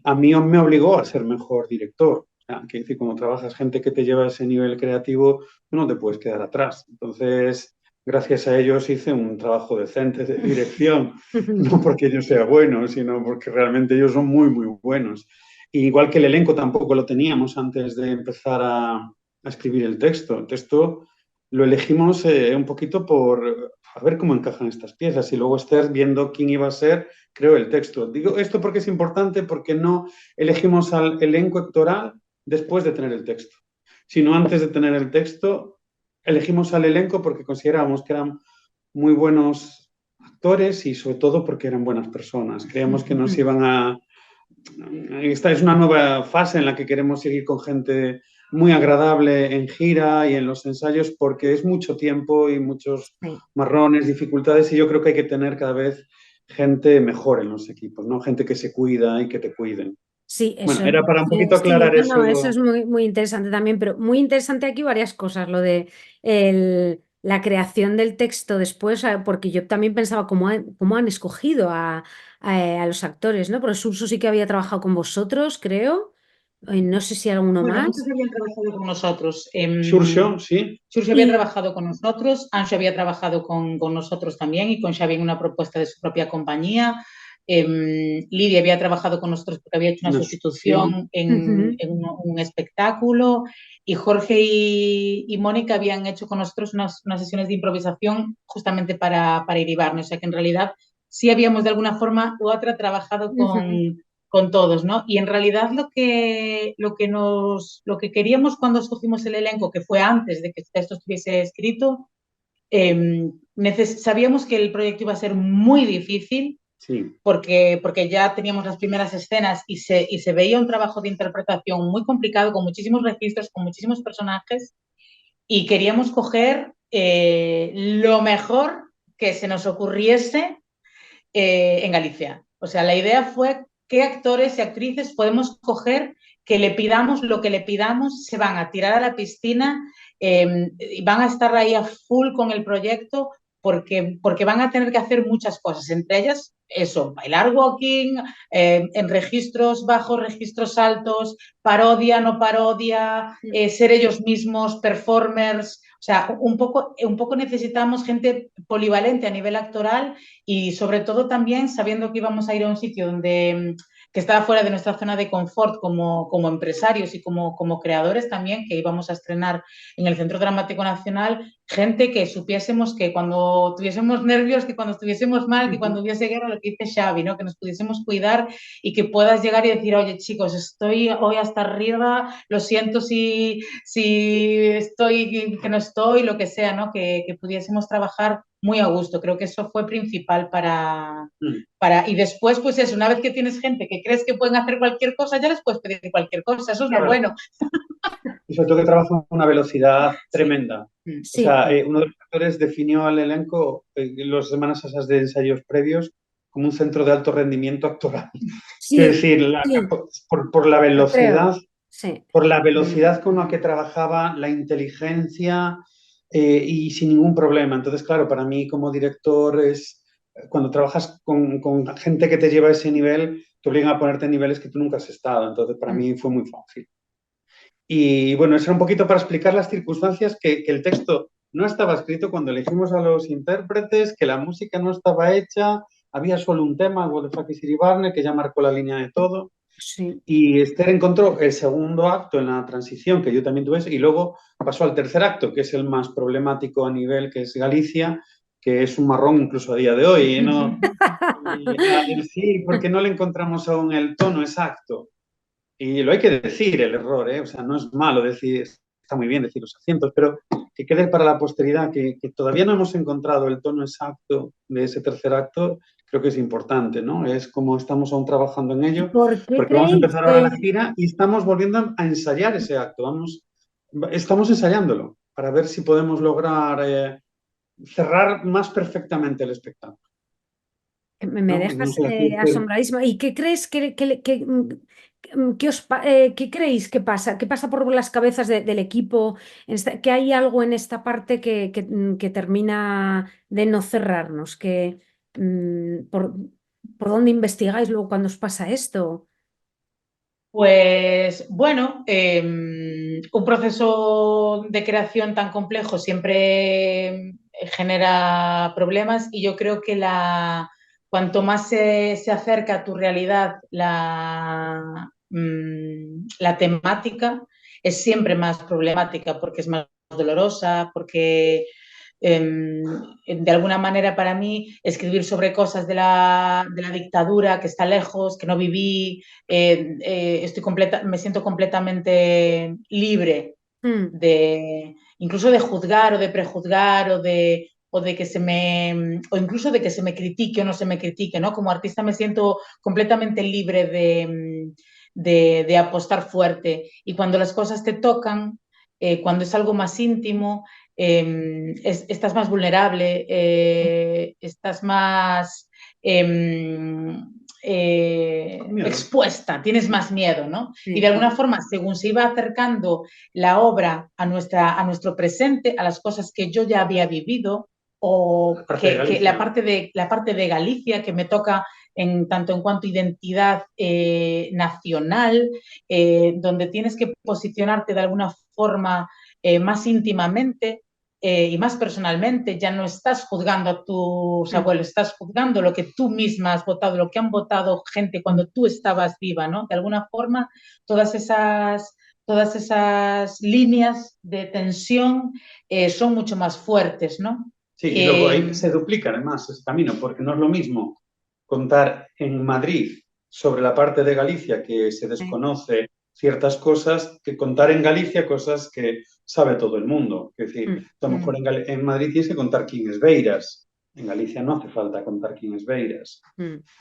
a mí me obligó a ser mejor director. Que decir, cuando trabajas gente que te lleva a ese nivel creativo, tú no te puedes quedar atrás. Entonces, gracias a ellos hice un trabajo decente de dirección, no porque yo sea bueno, sino porque realmente ellos son muy, muy buenos. Igual que el elenco tampoco lo teníamos antes de empezar a escribir el texto. El texto lo elegimos un poquito por a ver cómo encajan estas piezas y luego Esther, viendo quién iba a ser, creó el texto. Digo esto porque es importante, porque no elegimos al elenco actoral después de tener el texto, sino antes de tener el texto elegimos al elenco porque considerábamos que eran muy buenos actores y sobre todo porque eran buenas personas. Creíamos que nos iban a... Esta es una nueva fase en la que queremos seguir con gente muy agradable en gira y en los ensayos porque es mucho tiempo y muchos marrones, dificultades, y yo creo que hay que tener cada vez gente mejor en los equipos, ¿no? Gente que se cuida y que te cuiden. Sí, eso Bueno, era para un poquito sí, aclarar no, eso. eso es muy, muy interesante también, pero muy interesante aquí varias cosas, lo de la creación del texto después, porque yo también pensaba cómo han escogido a los actores, ¿no? Porque Surso sí que había trabajado con vosotros, creo, no sé si alguno Bueno, más. muchos habían trabajado con nosotros. Xurxo, sí. Xurxo había trabajado con nosotros, Anxo había trabajado con nosotros también y con Xavi en una propuesta de su propia compañía. Lidia había trabajado con nosotros porque había hecho una sustitución en un espectáculo, y Jorge y Mónica habían hecho con nosotros unas sesiones de improvisación justamente para Iribarne. O sea que en realidad sí habíamos de alguna forma u otra trabajado con todos, ¿no? Y en realidad lo que queríamos cuando escogimos el elenco, que fue antes de que esto estuviese escrito, sabíamos que el proyecto iba a ser muy difícil, sí. porque ya teníamos las primeras escenas y se veía un trabajo de interpretación muy complicado, con muchísimos registros, con muchísimos personajes, y queríamos coger lo mejor que se nos ocurriese en Galicia. O sea, la idea fue qué actores y actrices podemos coger que le pidamos lo que le pidamos, se van a tirar a la piscina y van a estar ahí a full con el proyecto porque van a tener que hacer muchas cosas, entre ellas eso, bailar walking, en registros bajos, registros altos, parodia, no parodia, ser ellos mismos, performers. O sea, un poco necesitamos gente polivalente a nivel actoral y sobre todo también sabiendo que íbamos a ir a un sitio donde que estaba fuera de nuestra zona de confort como empresarios y como creadores también, que íbamos a estrenar en el Centro Dramático Nacional, gente que supiésemos que cuando tuviésemos nervios, que cuando estuviésemos mal, que cuando hubiese guerra, lo que dice Xavi, ¿no? Que nos pudiésemos cuidar y que puedas llegar y decir, oye chicos, estoy hoy hasta arriba, lo siento si estoy, que no estoy, lo que sea, ¿no? Que pudiésemos trabajar muy a gusto. Creo que eso fue principal y después, pues eso, una vez que tienes gente que crees que pueden hacer cualquier cosa, ya les puedes pedir cualquier cosa, eso es lo bueno. Y sobre todo que trabajan a una velocidad tremenda. Sí. O sea, uno de los actores definió al elenco en las semanas esas de ensayos previos como un centro de alto rendimiento actoral. Sí, Es decir, por la velocidad, sí. por la velocidad con la que trabajaba, la inteligencia y sin ningún problema. Entonces, claro, para mí como director es cuando trabajas con gente que te lleva a ese nivel, te obligan a ponerte en niveles que tú nunca has estado. Entonces, para mí fue muy fácil. Y bueno, eso era un poquito para explicar las circunstancias que el texto no estaba escrito cuando elegimos a los intérpretes, que la música no estaba hecha, había solo un tema, What the Fuck is Siri Barner, que ya marcó la línea de todo. Sí. Y Esther encontró el segundo acto en la transición, que yo también tuve, y luego pasó al tercer acto, que es el más problemático a nivel, que es Galicia, que es un marrón incluso a día de hoy, ¿no? Sí, porque no le encontramos aún el tono exacto. Y lo hay que decir, el error, ¿eh? O sea, no es malo decir, está muy bien decir los acentos, pero que quede para la posteridad, que todavía no hemos encontrado el tono exacto de ese tercer acto, creo que es importante, ¿no? Es como estamos aún trabajando en ello, ¿Por qué porque vamos a creéis empezar ahora la gira y estamos volviendo a ensayar ese acto. Estamos ensayándolo para ver si podemos lograr cerrar más perfectamente el espectáculo. Me ¿No? dejas No sé, asombradísima. ¿Y qué crees qué creéis que pasa? ¿Qué pasa por las cabezas del equipo? ¿Que hay algo en esta parte que termina de no cerrarnos? ¿Por dónde investigáis luego cuando os pasa esto? Pues bueno, un proceso de creación tan complejo siempre genera problemas y yo creo que cuanto más se acerca a tu realidad la temática, es siempre más problemática porque es más dolorosa, porque de alguna manera para mí escribir sobre cosas de la dictadura que está lejos, que no viví, me siento completamente libre Mm, incluso de juzgar o de prejuzgar o incluso de que se me critique o no se me critique, ¿no? Como artista me siento completamente libre de apostar fuerte y cuando las cosas te tocan, cuando es algo más íntimo, estás más vulnerable, estás más expuesta, tienes más miedo, ¿no? Y de sí. alguna forma, según se iba acercando la obra a nuestro presente, a las cosas que yo ya había vivido, o que la parte de Galicia que me toca tanto en cuanto a identidad nacional, donde tienes que posicionarte de alguna forma más íntimamente y más personalmente, ya no estás juzgando a tus abuelos, estás juzgando lo que tú misma has votado, lo que han votado gente cuando tú estabas viva, ¿no? De alguna forma, todas esas líneas de tensión son mucho más fuertes, ¿no? sí, y luego ahí se duplica además ese camino, porque no es lo mismo contar en Madrid sobre la parte de Galicia que se desconoce ciertas cosas que contar en Galicia cosas que sabe todo el mundo. Es decir, a lo mejor en Madrid tienes que contar quién es Beiras. En Galicia no hace falta contar quién es Beiras.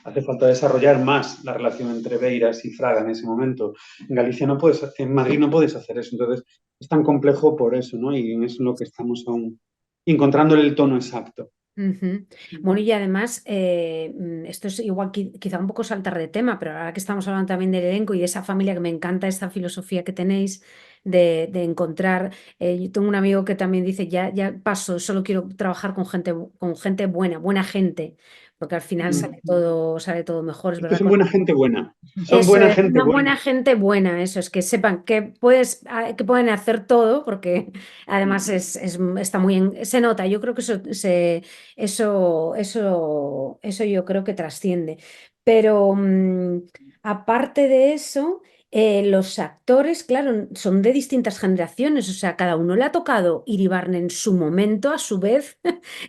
Hace falta desarrollar más la relación entre Beiras y Fraga en ese momento. En Galicia no puedes, en Madrid no puedes hacer eso. Entonces es tan complejo por eso, ¿no? Y en eso es lo que estamos aún encontrándole el tono exacto. Ujú. Bueno, y además, esto es igual, quizá un poco saltar de tema, pero ahora que estamos hablando también del elenco y de esa familia, que me encanta esta filosofía que tenéis de encontrar. Yo tengo un amigo que también dice, ya paso, solo quiero trabajar con gente buena, buena gente, porque al final Mm. sale todo mejor, es Es que verdad. son buena gente buena. Son Eso buena es, gente una buena. buena gente buena, eso es, que sepan que que pueden hacer todo, porque además está muy se nota, yo creo que eso yo creo que trasciende. Pero aparte de eso, los actores, claro, son de distintas generaciones, o sea, cada uno le ha tocado Iribarne en su momento, a su vez,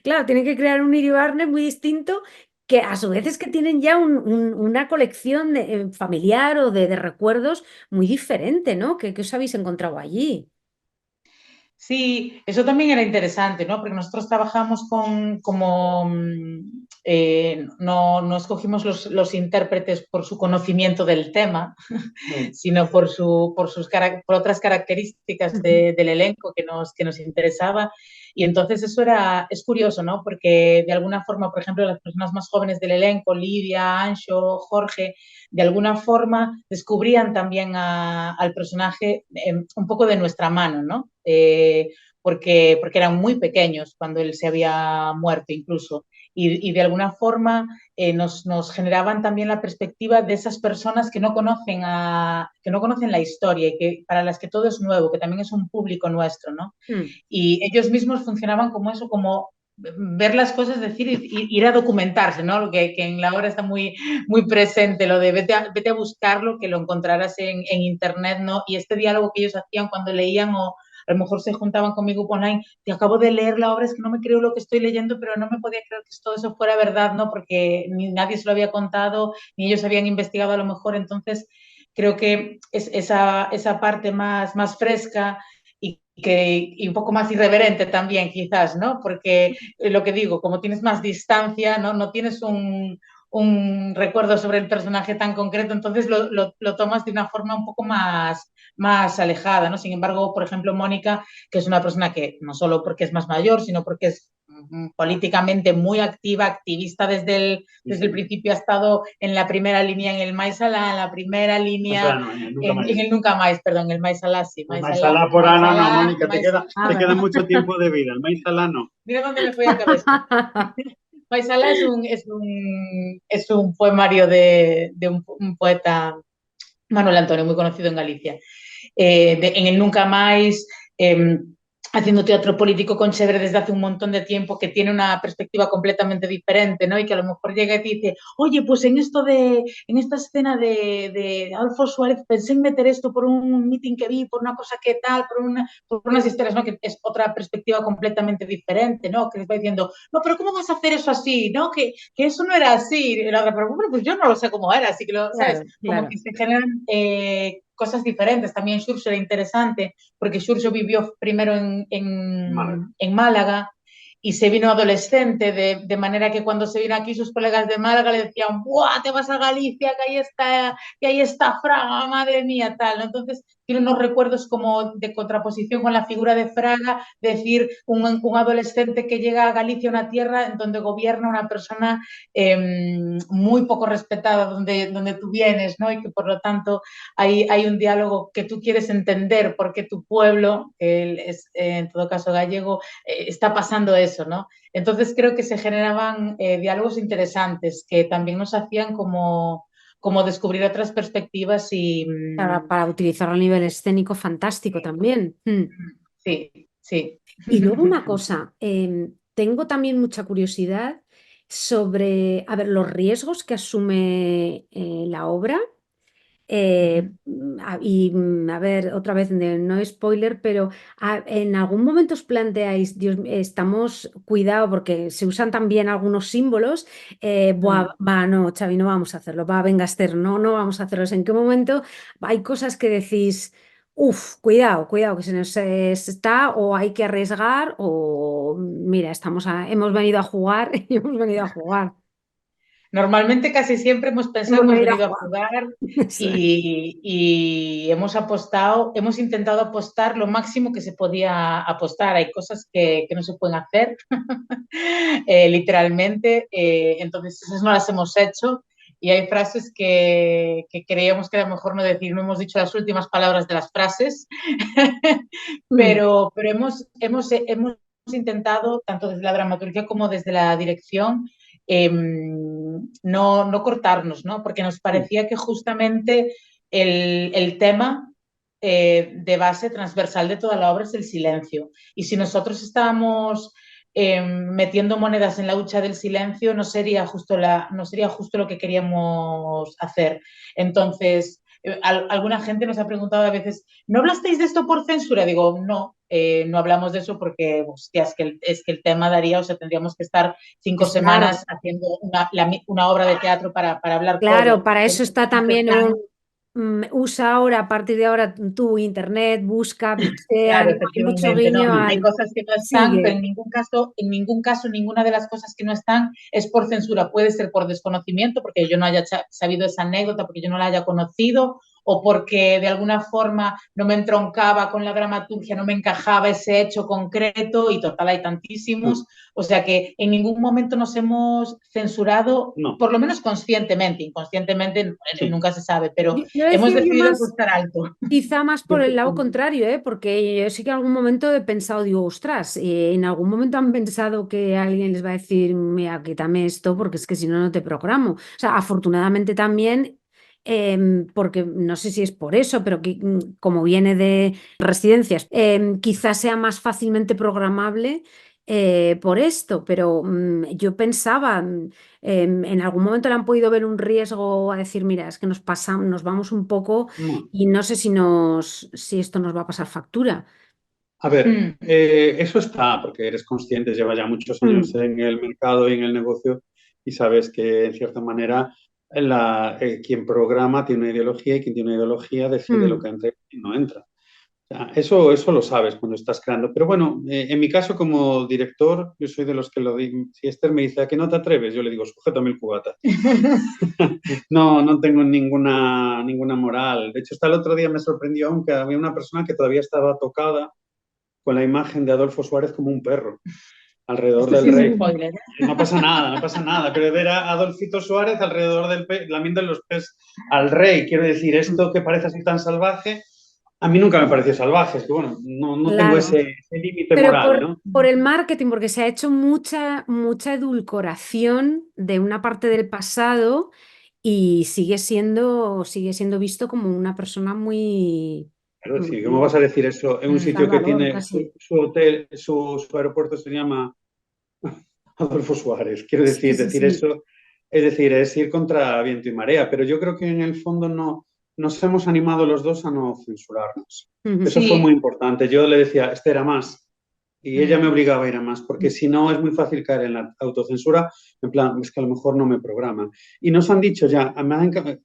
claro, tiene que crear un Iribarne muy distinto que a su vez es que tienen ya una colección familiar o de recuerdos muy diferente, ¿no? ¿Qué os habéis encontrado allí? Sí, eso también era interesante, ¿no? Porque nosotros trabajamos no escogimos los intérpretes por su conocimiento del tema, Mm. sino por otras características Ujú. del elenco que nos interesaba. Y entonces es curioso, ¿no? Porque de alguna forma, por ejemplo, las personas más jóvenes del elenco, Lidia, Ancho, Jorge, de alguna forma descubrían también al personaje un poco de nuestra mano, ¿no? Porque eran muy pequeños cuando él se había muerto incluso. Y de alguna forma nos generaban también la perspectiva de esas personas que no conocen la historia y para las que todo es nuevo, que también es un público nuestro, ¿no? Mm. Y ellos mismos funcionaban como eso, como ver las cosas, decir, ir a documentarse, ¿no? Lo que en la obra está muy presente, lo de vete a buscarlo, que lo encontrarás en internet, ¿no? Y este diálogo que ellos hacían cuando leían o a lo mejor se juntaban conmigo online, te acabo de leer la obra, es que no me creo lo que estoy leyendo, pero no me podía creer que todo eso fuera verdad, ¿no? Porque ni nadie se lo había contado, ni ellos habían investigado a lo mejor, entonces creo que es esa parte más fresca y un poco más irreverente también, quizás, ¿no? Porque lo que digo, como tienes más distancia, no tienes un recuerdo sobre el personaje tan concreto, entonces lo tomas de una forma un poco más alejada, ¿no? Sin embargo, por ejemplo, Mónica, que es una persona que no solo porque es más mayor, sino porque es políticamente muy activa, activista desde el principio, ha estado en la primera línea en el Mais Alá, en la primera O sea, línea no, nunca más. en el Nunca Más, perdón, el Mais Alá, sí, El Mais Alá, Maisalá por Mais ano, no, Alá, Mónica, Ah, te bueno. queda mucho tiempo de vida. El Maisalá no. Mira dónde me fui a cabeza. Maisala es un poemario de un poeta, Manuel Antonio, muy conocido en Galicia. En el Nunca Más, eh, haciendo teatro político con Chevere desde hace un montón de tiempo, que tiene una perspectiva completamente diferente, ¿no? Y que a lo mejor llega y te dice, oye, pues en esta escena de Adolfo Suárez pensé en meter esto por un meeting que vi, por una cosa que tal, por unas historias, ¿no? Que es otra perspectiva completamente diferente, ¿no? Que les va diciendo, no, pero ¿cómo vas a hacer eso así? ¿No? Que eso no era así. Y la otra, pero bueno, pues yo no lo sé cómo era, así que ¿sabes? Claro, Como claro. que se generan cosas diferentes. También Xurxo era interesante porque Xurxo vivió primero Vale. en Málaga y se vino adolescente, de manera que cuando se vino aquí sus colegas de Málaga le decían, ¡buah, te vas a Galicia, que ahí está Fraga, madre mía, tal, ¿no? Entonces tiene unos recuerdos como de contraposición con la figura de Fraga, decir, un adolescente que llega a Galicia, una tierra en donde gobierna una persona muy poco respetada donde tú vienes, ¿no? Y que por lo tanto hay un diálogo que tú quieres entender porque tu pueblo, que él es en todo caso gallego, está pasando eso, ¿no? Entonces creo que se generaban diálogos interesantes que también nos hacían como descubrir otras perspectivas y Para utilizarlo a nivel escénico, fantástico también. sí, sí. Y luego una cosa, tengo también mucha curiosidad sobre, a ver, los riesgos que asume la obra. A ver, otra vez, no es spoiler, pero en algún momento os planteáis, Dios, estamos, cuidado, porque se usan también algunos símbolos. Buah, va, no, Xavi, no vamos a hacerlo. Va, venga, Esther, no vamos a hacerlo. ¿En qué momento hay cosas que decís, uff, cuidado, cuidado, que se nos está, o hay que arriesgar, o mira, hemos venido a jugar y hemos venido a jugar? Normalmente casi siempre hemos pensado, Bueno, hemos ir a venido a jugar. jugar Eso es. y hemos apostado, hemos intentado apostar lo máximo que se podía apostar. Hay cosas que no se pueden hacer, literalmente, entonces esas no las hemos hecho. Y hay frases que creíamos que era mejor no decir, no hemos dicho las últimas palabras de las frases, Mm, pero hemos intentado, tanto desde la dramaturgia como desde la dirección, no cortarnos, ¿no? Porque nos parecía que justamente el tema de base transversal de toda la obra es el silencio. Y si nosotros estábamos metiendo monedas en la hucha del silencio, no sería justo lo que queríamos hacer. Entonces, alguna gente nos ha preguntado a veces, ¿no hablasteis de esto por censura? Digo, no, no hablamos de eso porque, hostia, es que el tema daría, o sea, tendríamos que estar 5 pues claro, semanas haciendo una obra de teatro para hablar claro, todo. para eso Entonces, está también usa ahora, a partir de ahora, tu internet, busca, bichea, claro, ¿no? Hay mucho efectivamente, ¿no? guiño Hay al cosas que no están, pero sigue. ningún caso, ninguna de las cosas que no están es por censura. Puede ser por desconocimiento, porque yo no haya sabido esa anécdota, porque yo no la haya conocido, o porque de alguna forma no me entroncaba con la dramaturgia, no me encajaba ese hecho concreto, y total hay tantísimos. O sea que en ningún momento nos hemos censurado, No, por lo menos conscientemente, inconscientemente sí. nunca se sabe, pero Yo hemos decía yo decidido más, apostar alto. quizá más por Yo el creo lado que- contrario, ¿eh? Porque yo sí que en algún momento he pensado, digo, ostras, en algún momento han pensado que alguien les va a decir, mira, quítame esto, porque es que si no, no te programo. O sea, afortunadamente también, porque no sé si es por eso, pero que, como viene de residencias, quizás sea más fácilmente programable. Por esto, pero yo pensaba, en algún momento le han podido ver un riesgo a decir, mira, es que nos pasamos, nos vamos un poco no. y no sé si esto nos va a pasar factura. A ver, Mm. eso está, porque eres consciente, llevas ya muchos años Mm, en el mercado y en el negocio y sabes que, en cierta manera, quien programa tiene una ideología y quien tiene una ideología decide lo mm. que entra y no entra. O sea, eso lo sabes cuando estás creando. Pero bueno, en mi caso como director, yo soy de los que lo digo. Si Esther me dice, ¿a que no te atreves? Yo le digo, sujétame el cubata. No, no tengo ninguna moral. De hecho, hasta el otro día me sorprendió, aunque había una persona que todavía estaba tocada con la imagen de Adolfo Suárez como un perro alrededor Esto del sí es rey. spoiler. No pasa nada, no pasa nada, pero ver a Adolfito Suárez alrededor del lamiendo los pies al rey, quiero decir, esto que parece así tan salvaje, a mí nunca me pareció salvaje, es que bueno, no tengo Claro, ese límite pero moral, ¿no? por el marketing, porque se ha hecho mucha edulcoración de una parte del pasado y sigue siendo visto como una persona muy, Claro, sí, ¿cómo muy vas a decir eso en un sitio que Salvador, tiene casi. su hotel, su aeropuerto se llama Adolfo Suárez? Quiero Sí, decir, sí, decir sí. eso, es decir, es ir contra viento y marea, pero yo creo que en el fondo no nos hemos animado los dos a no censurarnos. Ujú. Eso fue muy Sí. importante. Yo le decía, este era más, y ella me Mm. obligaba a ir a más, porque si no es muy fácil caer en la autocensura, en plan, es que a lo mejor no me programan. Y nos han dicho ya,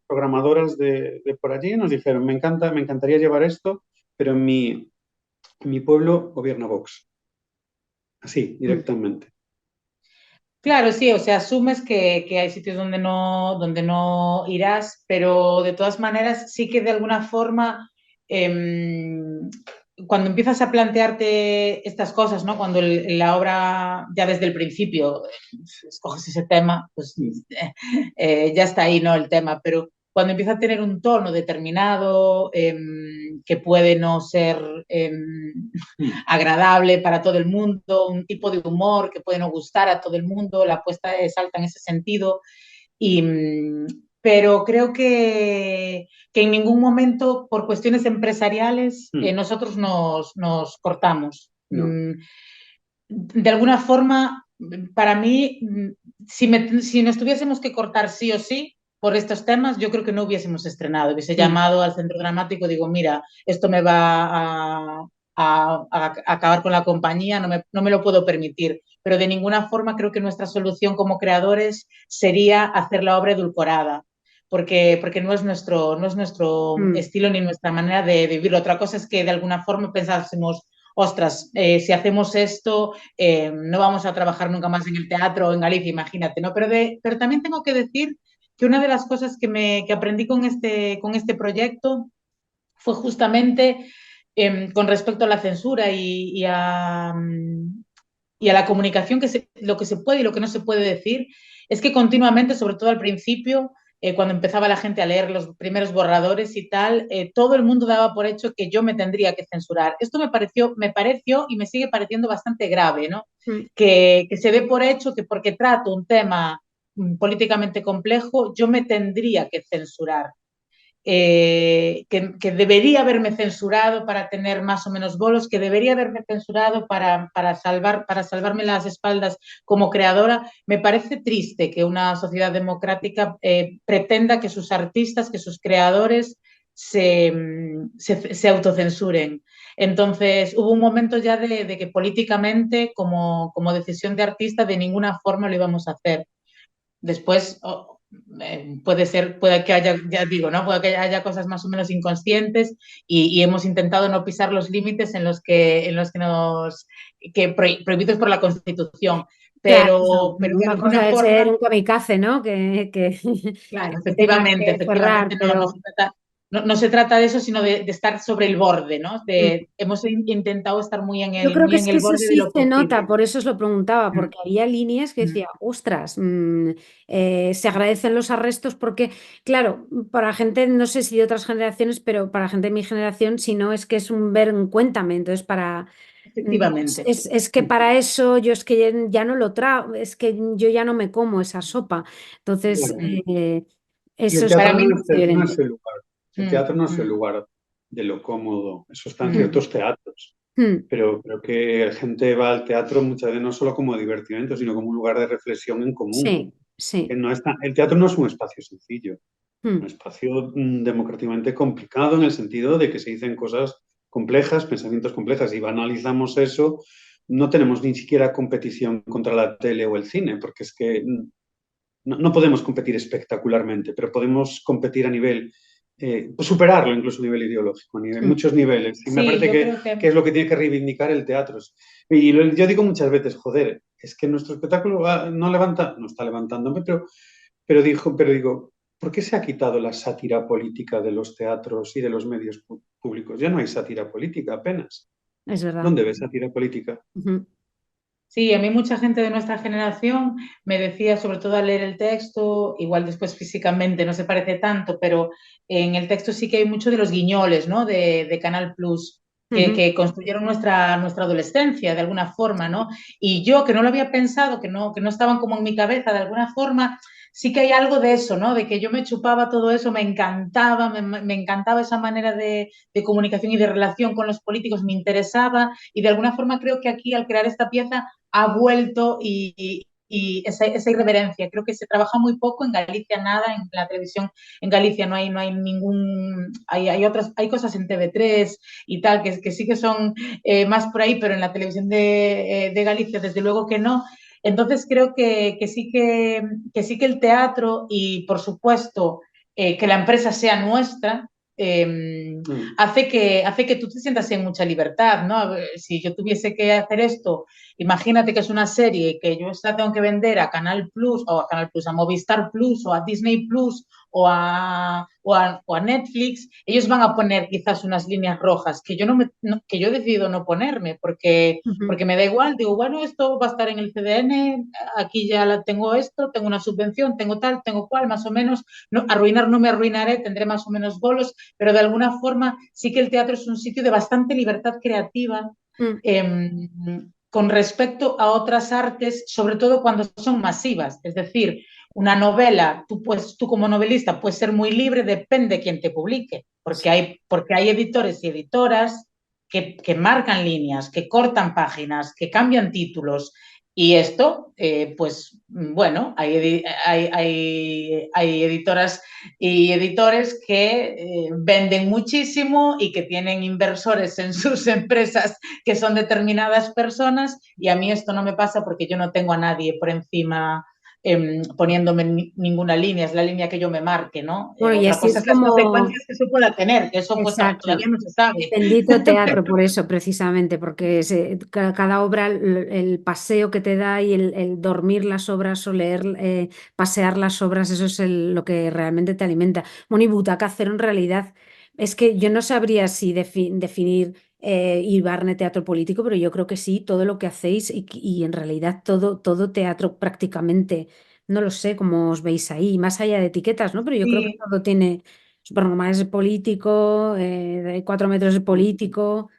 programadoras de por allí nos dijeron, me encantaría llevar esto, pero en mi pueblo gobierna Vox. Así, Mm. directamente. Claro, sí, o sea, asumes que hay sitios donde no irás, pero de todas maneras sí que de alguna forma, cuando empiezas a plantearte estas cosas, ¿no? Cuando la obra ya desde el principio escoges ese tema, pues ya está ahí, ¿no? El tema, pero cuando empieza a tener un tono determinado, que puede no ser agradable para todo el mundo, un tipo de humor que puede no gustar a todo el mundo, la apuesta es alta en ese sentido, y, pero creo que en ningún momento, por cuestiones empresariales, nosotros nos cortamos. No. De alguna forma, para mí, si nos tuviésemos que cortar sí o sí por estos temas, yo creo que no hubiésemos estrenado. Hubiese Mm. llamado al centro dramático, digo, mira, esto me va a acabar con la compañía, no me lo puedo permitir. Pero de ninguna forma creo que nuestra solución como creadores sería hacer la obra edulcorada. Porque no es nuestro Mm. estilo ni nuestra manera de vivirlo. Otra cosa es que de alguna forma pensásemos, ostras, si hacemos esto, no vamos a trabajar nunca más en el teatro o en Galicia, imagínate, ¿no? Pero también tengo que decir que una de las cosas que aprendí con este proyecto fue justamente con respecto a la censura y a la comunicación, lo que se puede y lo que no se puede decir, es que continuamente, sobre todo al principio, cuando empezaba la gente a leer los primeros borradores y tal, todo el mundo daba por hecho que yo me tendría que censurar. Esto me pareció y me sigue pareciendo bastante grave, ¿no? Mm. Que se dé por hecho que porque trato un tema políticamente complejo, yo me tendría que censurar. Que debería haberme censurado para tener más o menos bolos, que debería haberme censurado para salvarme las espaldas como creadora. Me parece triste que una sociedad democrática pretenda que sus artistas, que sus creadores se autocensuren. Entonces, hubo un momento ya de que políticamente, como decisión de artista, de ninguna forma lo íbamos a hacer. Después, puede que haya, ya digo, ¿no? Puede que haya cosas más o menos inconscientes y hemos intentado no pisar los límites en los que prohibidos por la Constitución. Claro, Pero de una alguna cosa es ser forma, un kamikaze, ¿no? claro, que tengas que efectivamente cerrar, pero no se trata de eso, sino de estar sobre el borde, ¿no? mm, Hemos intentado estar yo creo que muy es en que el eso borde de sí lo se nota, posible. por eso os lo preguntaba, Mm, porque había líneas que mm, decía, ostras, se agradecen los arrestos porque, claro, para gente, no sé si de otras generaciones, pero para gente de mi generación, si no, es que es un ver un cuéntame, entonces para... efectivamente. Es que para eso yo es que ya no lo trago, es que yo ya no me como esa sopa. Entonces, Claro. Mm. Y eso el es Para teatro mí, no es diferente. el lugar. El mm, teatro no es el mm, lugar de lo cómodo. Eso está en mm, ciertos teatros. Mm, Pero creo que la gente va al teatro muchas veces no solo como divertimento, sino como un lugar de reflexión en común. sí, sí. El teatro no es un espacio sencillo, un Mm, espacio democráticamente complicado en el sentido de que se dicen cosas complejas, pensamientos complejos, y banalizamos eso, no tenemos ni siquiera competición contra la tele o el cine, porque es que no podemos competir espectacularmente, pero podemos competir a nivel, pues superarlo incluso a nivel ideológico, a nivel, mm. muchos niveles. Y me sí, parece yo creo que que es lo que tiene que reivindicar el teatro. Yo digo muchas veces, joder, es que nuestro espectáculo no levanta, no está levantándome, pero digo, ¿por qué se ha quitado la sátira política de los teatros y de los medios públicos? Ya no hay sátira política apenas. Es verdad. ¿Dónde ves sátira política? Ujú. sí, a mí mucha gente de nuestra generación me decía, sobre todo al leer el texto, igual después físicamente no se parece tanto, pero en el texto sí que hay mucho de los guiñoles, ¿no? De Canal Plus, Ujú. que construyeron nuestra adolescencia de alguna forma, ¿no? Y yo, que no lo había pensado, que no estaban como en mi cabeza de alguna forma, sí que hay algo de eso, ¿no? De que yo me chupaba todo eso, me encantaba, me encantaba esa manera de comunicación y de relación con los políticos, me interesaba y de alguna forma creo que aquí al crear esta pieza ha vuelto y esa irreverencia. Creo que se trabaja muy poco en Galicia, nada, en la televisión en Galicia no hay ningún, hay cosas en TV3 y tal, que sí que son más por ahí, pero en la televisión de Galicia desde luego que no. Entonces creo que sí que el teatro y por supuesto que la empresa sea nuestra, Mm. hace que tú te sientas en mucha libertad, ¿no? A ver, si yo tuviese que hacer esto, imagínate que es una serie que yo la tengo que vender a Canal Plus o a Canal Plus, a Movistar Plus o a Disney Plus o a Netflix, ellos van a poner quizás unas líneas rojas que que yo he decidido no ponerme Ujú. porque me da igual, digo, bueno, esto va a estar en el CDN, aquí ya tengo esto, tengo una subvención, tengo tal, tengo cual, más o menos, no, arruinar no me arruinaré, tendré más o menos bolos, pero de alguna forma sí que el teatro es un sitio de bastante libertad creativa Mm, eh, con respecto a otras artes, sobre todo cuando son masivas. Es decir, una novela, tú como novelista puedes ser muy libre, depende de quién te publique, porque hay editores y editoras que marcan líneas, que cortan páginas, que cambian títulos, y esto, pues bueno, hay editoras y editores que venden muchísimo y que tienen inversores en sus empresas que son determinadas personas, y a mí esto no me pasa porque yo no tengo a nadie por encima poniéndome ninguna línea, es la línea que yo me marque, ¿no? Bueno, y Otra así cosa es es las como, consecuencias que eso pueda tener, que eso pues exacto, todavía no se sabe. bendito teatro por eso, precisamente, porque cada obra, el paseo que te da y el dormir las obras o leer, pasear las obras, eso es lo que realmente te alimenta. Bueno, y Butaca Cero en realidad, es que yo no sabría si definir Ibarne teatro político, pero yo creo que sí, todo lo que hacéis y en realidad todo teatro prácticamente, no lo sé cómo os veis ahí, más allá de etiquetas, ¿no? Pero yo creo que Sí, todo tiene. Supernormal es político, de 4 metros es político.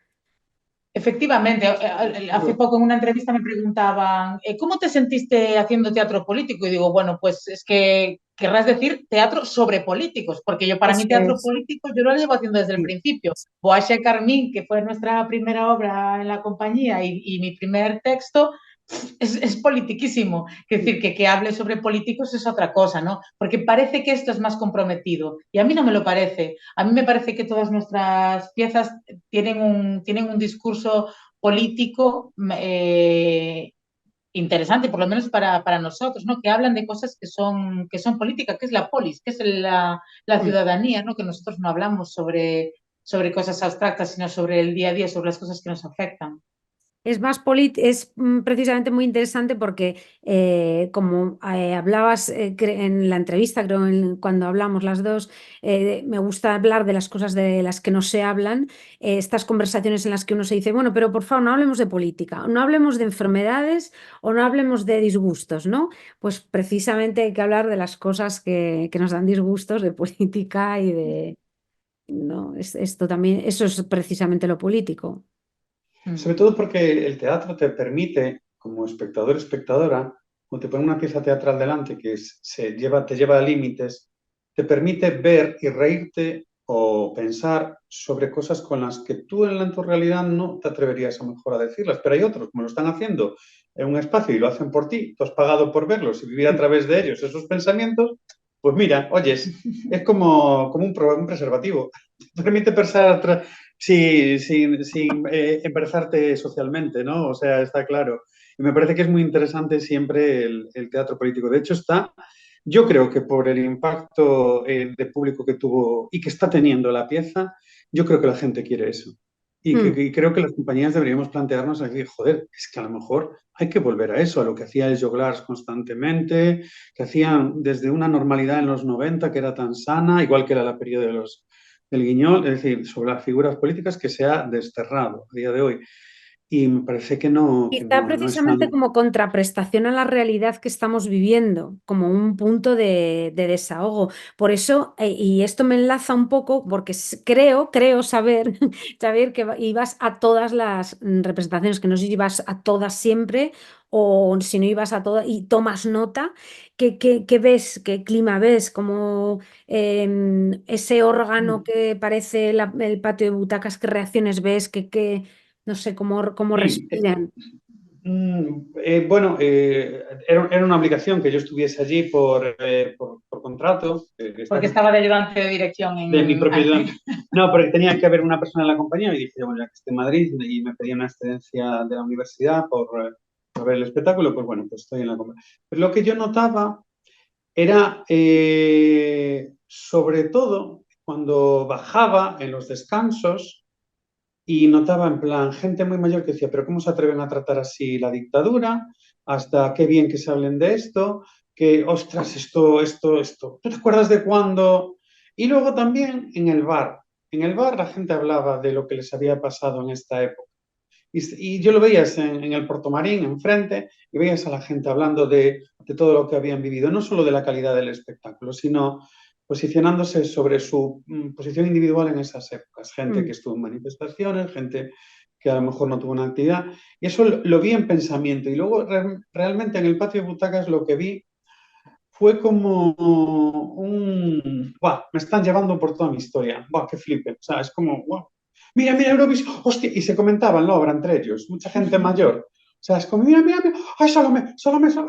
efectivamente, hace poco en una entrevista me preguntaban, ¿cómo te sentiste haciendo teatro político? Y digo, bueno, pues es que querrás decir teatro sobre políticos, porque yo para mí Eso teatro es. político yo lo llevo haciendo desde el Sí, principio. Boache Carmín, que fue nuestra primera obra en la compañía y mi primer texto, es politiquísimo. Es decir, que hable sobre políticos es otra cosa, ¿no? Porque parece que esto es más comprometido y a mí no me lo parece. A mí me parece que todas nuestras piezas tienen un discurso político interesante, por lo menos para nosotros, ¿no? Que hablan de cosas que son políticas, que es la polis, que es la mm. ciudadanía, ¿no? Que nosotros no hablamos sobre cosas abstractas, sino sobre el día a día, sobre las cosas que nos afectan. Es precisamente muy interesante porque como hablabas en la entrevista, creo, cuando hablamos las dos, me gusta hablar de las cosas de las que no se hablan, estas conversaciones en las que uno se dice, bueno, pero por favor no hablemos de política, no hablemos de enfermedades o no hablemos de disgustos, ¿no? Pues precisamente hay que hablar de las cosas que nos dan disgustos, de política y de. No, esto también, eso es precisamente lo político. Sobre todo porque el teatro te permite, como espectador, espectadora, cuando te pone una pieza teatral delante que te lleva a límites, te permite ver y reírte o pensar sobre cosas con las que tú en tu realidad no te atreverías a lo mejor a decirlas, pero hay otros, como lo están haciendo en un espacio y lo hacen por ti, tú has pagado por verlos y vivir a través de ellos esos pensamientos, pues mira, oyes, es como un preservativo. Te permite pensar sí, sin embarazarte socialmente, ¿no? O sea, está claro. Y me parece que es muy interesante siempre el teatro político. De hecho, yo creo que por el impacto de público que tuvo y que está teniendo la pieza, yo creo que la gente quiere eso. Mm. Y creo que las compañías deberíamos plantearnos aquí, joder, es que a lo mejor hay que volver a eso, a lo que hacía el Joglars constantemente, que hacían desde una normalidad en los 90 que era tan sana, igual que era la periodo del Guiñol, es decir, sobre las figuras políticas que se ha desterrado a día de hoy. Y me parece Quizá no es precisamente sano. como contraprestación a la realidad que estamos viviendo, como un punto de desahogo. Por eso, y esto me enlaza un poco, porque creo saber, saber que ibas a todas las representaciones, que no sé si ibas a todas siempre o si no ibas a todas y tomas nota. ¿Qué ves? ¿Qué clima ves? Como ese órgano que parece el patio de butacas, ¿qué reacciones ves? No sé, cómo Sí, respiran. bueno, era una obligación que yo estuviese allí por contrato, Porque estaba de ayudante de dirección de mi propio. en. No, porque tenía que haber una persona en la compañía y dije, bueno, ya que esté en Madrid y me pedía una excedencia de la universidad por ver el espectáculo, pues bueno, pues estoy en la compañía. Pero lo que yo notaba era, sobre todo, cuando bajaba en los descansos y notaba en plan gente muy mayor que decía, pero ¿cómo se atreven a tratar así la dictadura? Hasta qué bien que se hablen de esto, que ostras, esto. ¿Tú te acuerdas de cuándo? Y luego también en el bar. En el bar la gente hablaba de lo que les había pasado en esta época. Y yo lo veías en el Portomarín, enfrente, y veías a la gente hablando de todo lo que habían vivido, no solo de la calidad del espectáculo, sino posicionándose sobre su posición individual en esas épocas. Gente que Mm. estuvo en manifestaciones, gente que a lo mejor no tuvo una actividad. Y eso lo vi en pensamiento. Y luego realmente en el patio de butacas lo que vi fue como ¡buah! Me están llevando por toda mi historia. ¡Buah, qué flipe! O sea, es como, ¡buah! Mira, mira, Eurovisión, hostia, y se comentaban la obra entre ellos, mucha gente mayor. O sea, es como, mira, mira, mira, ay, Salomé,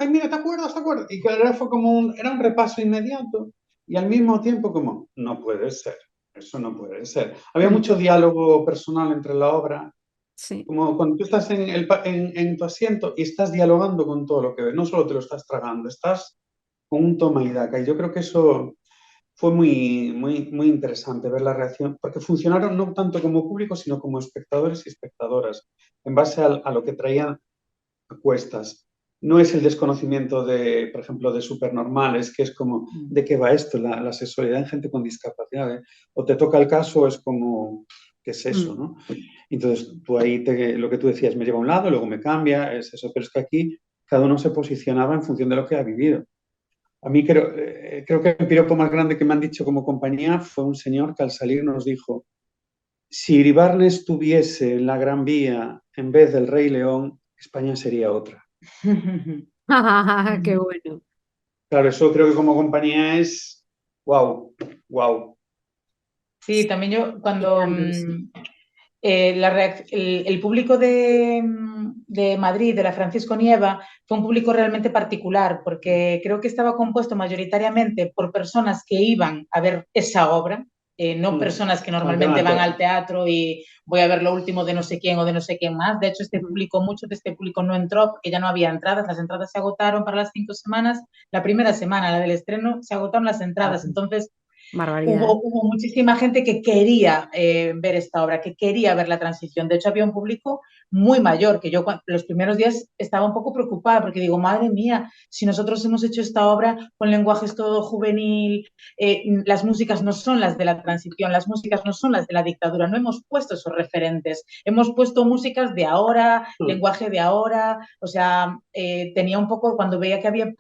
ay, mira, ¿te acuerdas, te acuerdas? Y claro, fue como era un repaso inmediato y al mismo tiempo como, no puede ser, eso no puede ser. Había Mm. mucho diálogo personal entre la obra, Sí. como cuando tú estás en tu asiento y estás dialogando con todo lo que ves, no solo te lo estás tragando, estás con un toma y daca. Y yo creo que eso fue muy interesante ver la reacción, porque funcionaron no tanto como público, sino como espectadores y espectadoras, en base a lo que traían a cuestas. No es el desconocimiento de, por ejemplo, de Supernormales, que es como, ¿de qué va esto? La sexualidad en gente con discapacidad, ¿eh? O te toca el caso, es como, ¿qué es eso, no? Entonces, tú ahí, lo que tú decías, me lleva a un lado, luego me cambia, es eso. Pero es que aquí cada uno se posicionaba en función de lo que ha vivido. A mí creo que el piropo más grande que me han dicho como compañía fue un señor que al salir nos dijo, si Iribarne estuviese en la Gran Vía en vez del Rey León, España sería otra. Qué bueno. Claro, eso creo que como compañía es wow, wow. Sí, también yo cuando Sí. el público de Madrid, de la Francisco Nieva, fue un público realmente particular, porque creo que estaba compuesto mayoritariamente por personas que iban a ver esa obra, no personas que normalmente van al teatro y voy a ver lo último de no sé quién o de no sé quién más. De hecho, mucho de este público no entró porque ya no había entradas. Las entradas se agotaron para las 5 semanas. La primera semana, la del estreno, se agotaron las entradas. Entonces, Barbaridad. hubo muchísima gente que quería ver esta obra, que quería ver la transición. De hecho, había un público muy mayor, que yo los primeros días estaba un poco preocupada, porque digo, madre mía, si nosotros hemos hecho esta obra con lenguajes todo juvenil, las músicas no son las de la transición, las músicas no son las de la dictadura, no hemos puesto esos referentes, hemos puesto músicas de ahora, lenguaje de ahora, o sea, tenía un poco, cuando veía que había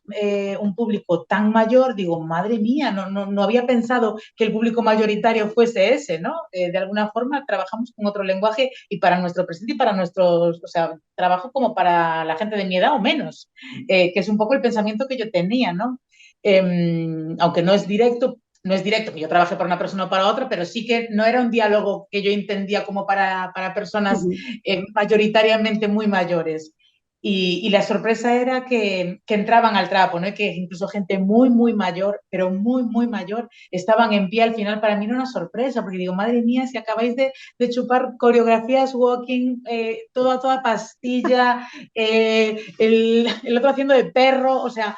un público tan mayor, digo, madre mía, no había pensado que el público mayoritario fuese ese, ¿no? De alguna forma trabajamos con otro lenguaje y para nuestro presente y para nuestros, o sea, trabajo como para la gente de mi edad o menos, que es un poco el pensamiento que yo tenía, ¿no? Aunque no es directo que yo trabajé para una persona o para otra, pero sí que no era un diálogo que yo entendía como para personas mayoritariamente muy mayores. Y la sorpresa era que entraban al trapo, ¿no? Y que incluso gente muy, muy mayor, pero muy, muy mayor, estaban en pie al final. Para mí era una sorpresa, porque digo, madre mía, si acabáis de chupar coreografías walking, toda pastilla, el otro haciendo de perro, o sea,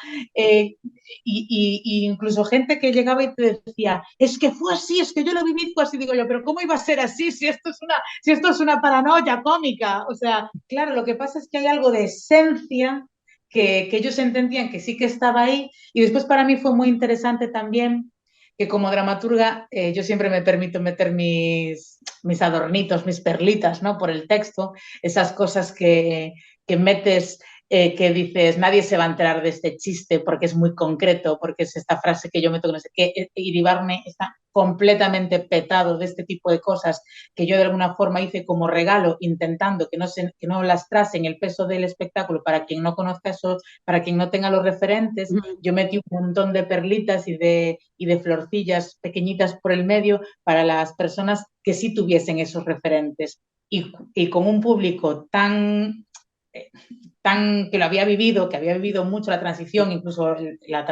y incluso gente que llegaba y te decía, es que fue así, es que yo lo viví, fue así. Digo yo, pero ¿cómo iba a ser así si esto es una paranoia cómica? O sea, claro, lo que pasa es que hay algo de esencia que ellos entendían que sí que estaba ahí, y después para mí fue muy interesante también que como dramaturga yo siempre me permito meter mis adornitos, mis perlitas, ¿no? Por el texto, esas cosas que metes, que dices, nadie se va a enterar de este chiste porque es muy concreto, porque es esta frase que yo meto, no sé qué. Iribarne está completamente petado de este tipo de cosas que yo de alguna forma hice como regalo, intentando que no lastrasen el peso del espectáculo para quien no conozca eso, para quien no tenga los referentes. Yo metí un montón de perlitas y de florcillas pequeñitas por el medio para las personas que sí tuviesen esos referentes. Y con un público tan que lo había vivido, que había vivido mucho la transición, incluso la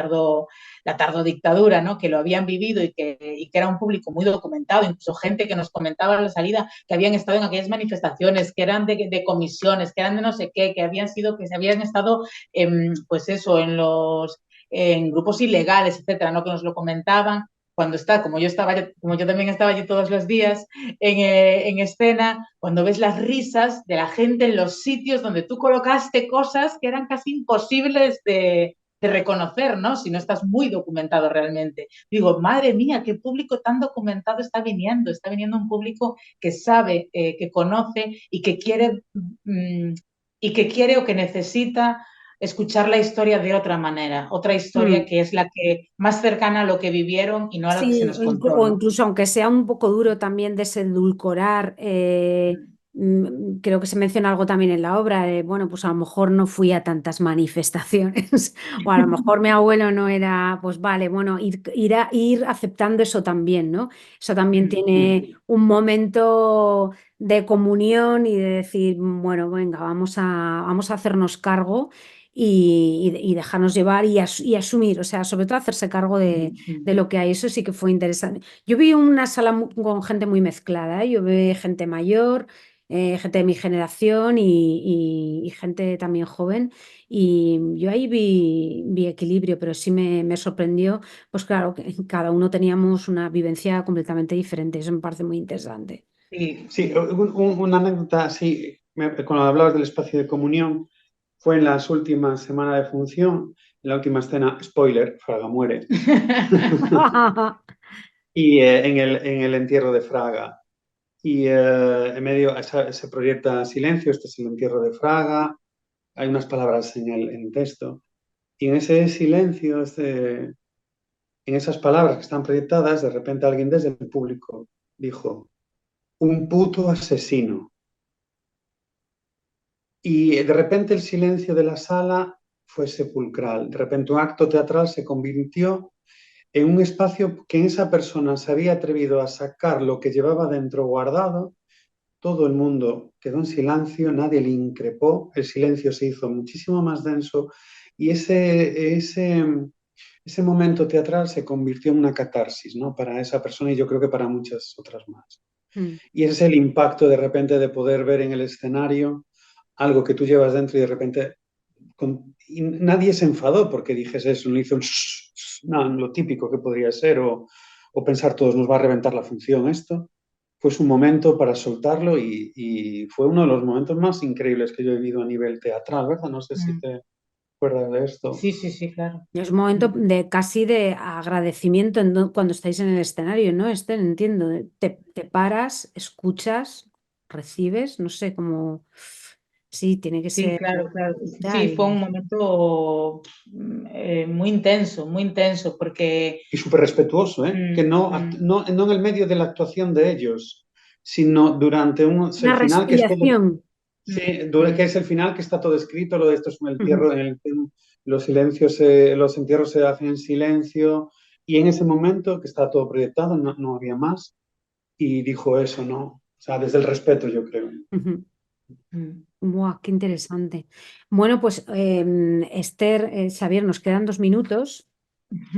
tardodictadura, ¿no? Que lo habían vivido y que era un público muy documentado, incluso gente que nos comentaba a la salida que habían estado en aquellas manifestaciones, que eran de comisiones, que eran de no sé qué, que se habían estado, pues eso, en grupos ilegales, etcétera, ¿no? Que nos lo comentaban. Como yo también estaba allí todos los días en escena, cuando ves las risas de la gente en los sitios donde tú colocaste cosas que eran casi imposibles de reconocer, ¿no? Si no estás muy documentado realmente. Digo, madre mía, qué público tan documentado está viniendo un público que sabe, que conoce y que quiere o que necesita escuchar la historia de otra manera, otra historia que es la que más cercana a lo que vivieron y no a lo que se Sí, nos contó, o ¿no? incluso aunque sea un poco duro también desedulcorar, creo que se menciona algo también en la obra, bueno, pues a lo mejor no fui a tantas manifestaciones, o a lo mejor mi abuelo no era, pues vale, bueno, ir aceptando eso también, ¿no? Eso también tiene un momento de comunión y de decir, bueno, venga, vamos a hacernos cargo y dejarnos llevar y asumir, o sea, sobre todo hacerse cargo de lo que hay. Eso sí que fue interesante. Yo vi una sala con gente muy mezclada, ¿eh? Yo vi gente mayor gente de mi generación y gente también joven. Y yo ahí vi equilibrio, pero sí me sorprendió, pues claro, que cada uno teníamos una vivencia completamente diferente. Eso me parece muy interesante. Sí, Sí, una anécdota así, cuando hablabas del espacio de comunión, fue en las últimas semanas de función, en la última escena, spoiler, Fraga muere, y en el entierro de Fraga. Y en medio se proyecta silencio, este es el entierro de Fraga, hay unas palabras en el texto, y en ese silencio, en esas palabras que están proyectadas, de repente alguien desde el público dijo, un puto asesino. Y de repente el silencio de la sala fue sepulcral. De repente un acto teatral se convirtió en un espacio que esa persona se había atrevido a sacar lo que llevaba dentro guardado. Todo el mundo quedó en silencio, nadie le increpó, el silencio se hizo muchísimo más denso y ese momento teatral se convirtió en una catarsis, ¿no? Para esa persona y yo creo que para muchas otras más. Mm. Y ese es el impacto de repente de poder ver en el escenario algo que tú llevas dentro y de repente y nadie se enfadó porque dijese eso, no hizo un no, lo típico que podría ser o pensar todos nos va a reventar la función esto. Fue un momento para soltarlo y fue uno de los momentos más increíbles que yo he vivido a nivel teatral, ¿verdad? No sé si te acuerdas de esto. sí, sí, sí, claro. Es un momento de casi de agradecimiento cuando estáis en el escenario, ¿no? Entiendo, te paras, escuchas, recibes, no sé cómo. Sí, tiene que Sí, ser claro, claro. Sí, brutal. fue un momento muy intenso, porque Y súper respetuoso, ¿eh? Que mm, no, mm, no, no en el medio de la actuación de ellos, sino durante el Una final que es todo. respiración. Sí, que mm, es el final que está todo escrito, lo de esto es un Ujú, entierro, los silencios, los entierros se hacen en silencio, y en ese momento que está todo proyectado, no, no había más, y dijo eso, ¿no? O sea, desde el respeto, yo creo. ujú. mm. Buah, qué interesante. Bueno, pues Esther, Xavier, nos quedan 2 minutos.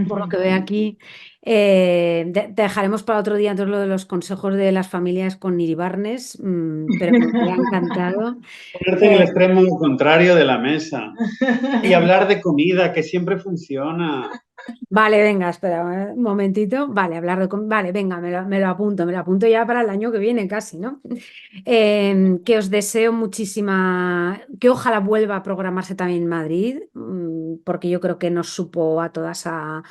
Por lo que veo aquí, te dejaremos para otro día entonces lo de los consejos de las familias con Iribarnes, pero me ha encantado. Ponerte en el Eh, extremo contrario de la mesa y hablar de comida, que siempre funciona. vale, venga, espera un momentito. Vale, vale, venga, me lo apunto ya para el año que viene casi, ¿no? Que os deseo que ojalá vuelva a programarse también en Madrid, porque yo creo que nos supo a todas a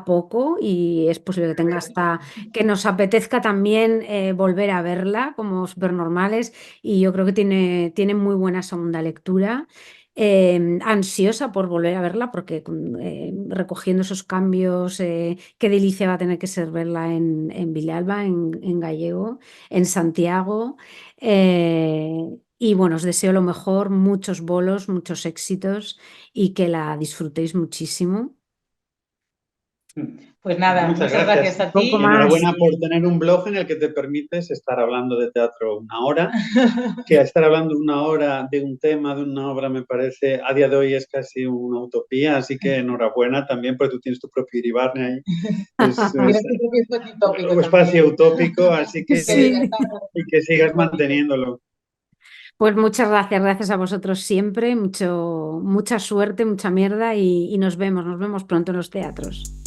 poco y es posible que tenga hasta que nos apetezca también volver a verla como Supernormales y yo creo que tiene muy buena segunda lectura. Ansiosa por volver a verla porque recogiendo esos cambios, qué delicia va a tener que ser verla en Vilalba, en gallego, en Santiago. Y bueno, os deseo lo mejor, muchos bolos, muchos éxitos y que la disfrutéis muchísimo. Pues nada, Muchas muchas gracias. gracias a Poco Y ti. más. enhorabuena por tener un blog en el que te permites estar hablando de teatro una hora, que estar hablando una hora de un tema, de una obra, me parece, a día de hoy es casi una utopía, así que enhorabuena también porque tú tienes tu propio Iribarne ahí. Es Tienes tu propio espacio tópico un espacio también. utópico, así que, Que digas, Sí. y que sigas bonito. manteniéndolo. Pues muchas gracias, gracias a vosotros siempre, mucha suerte, mucha mierda y nos vemos pronto en los teatros.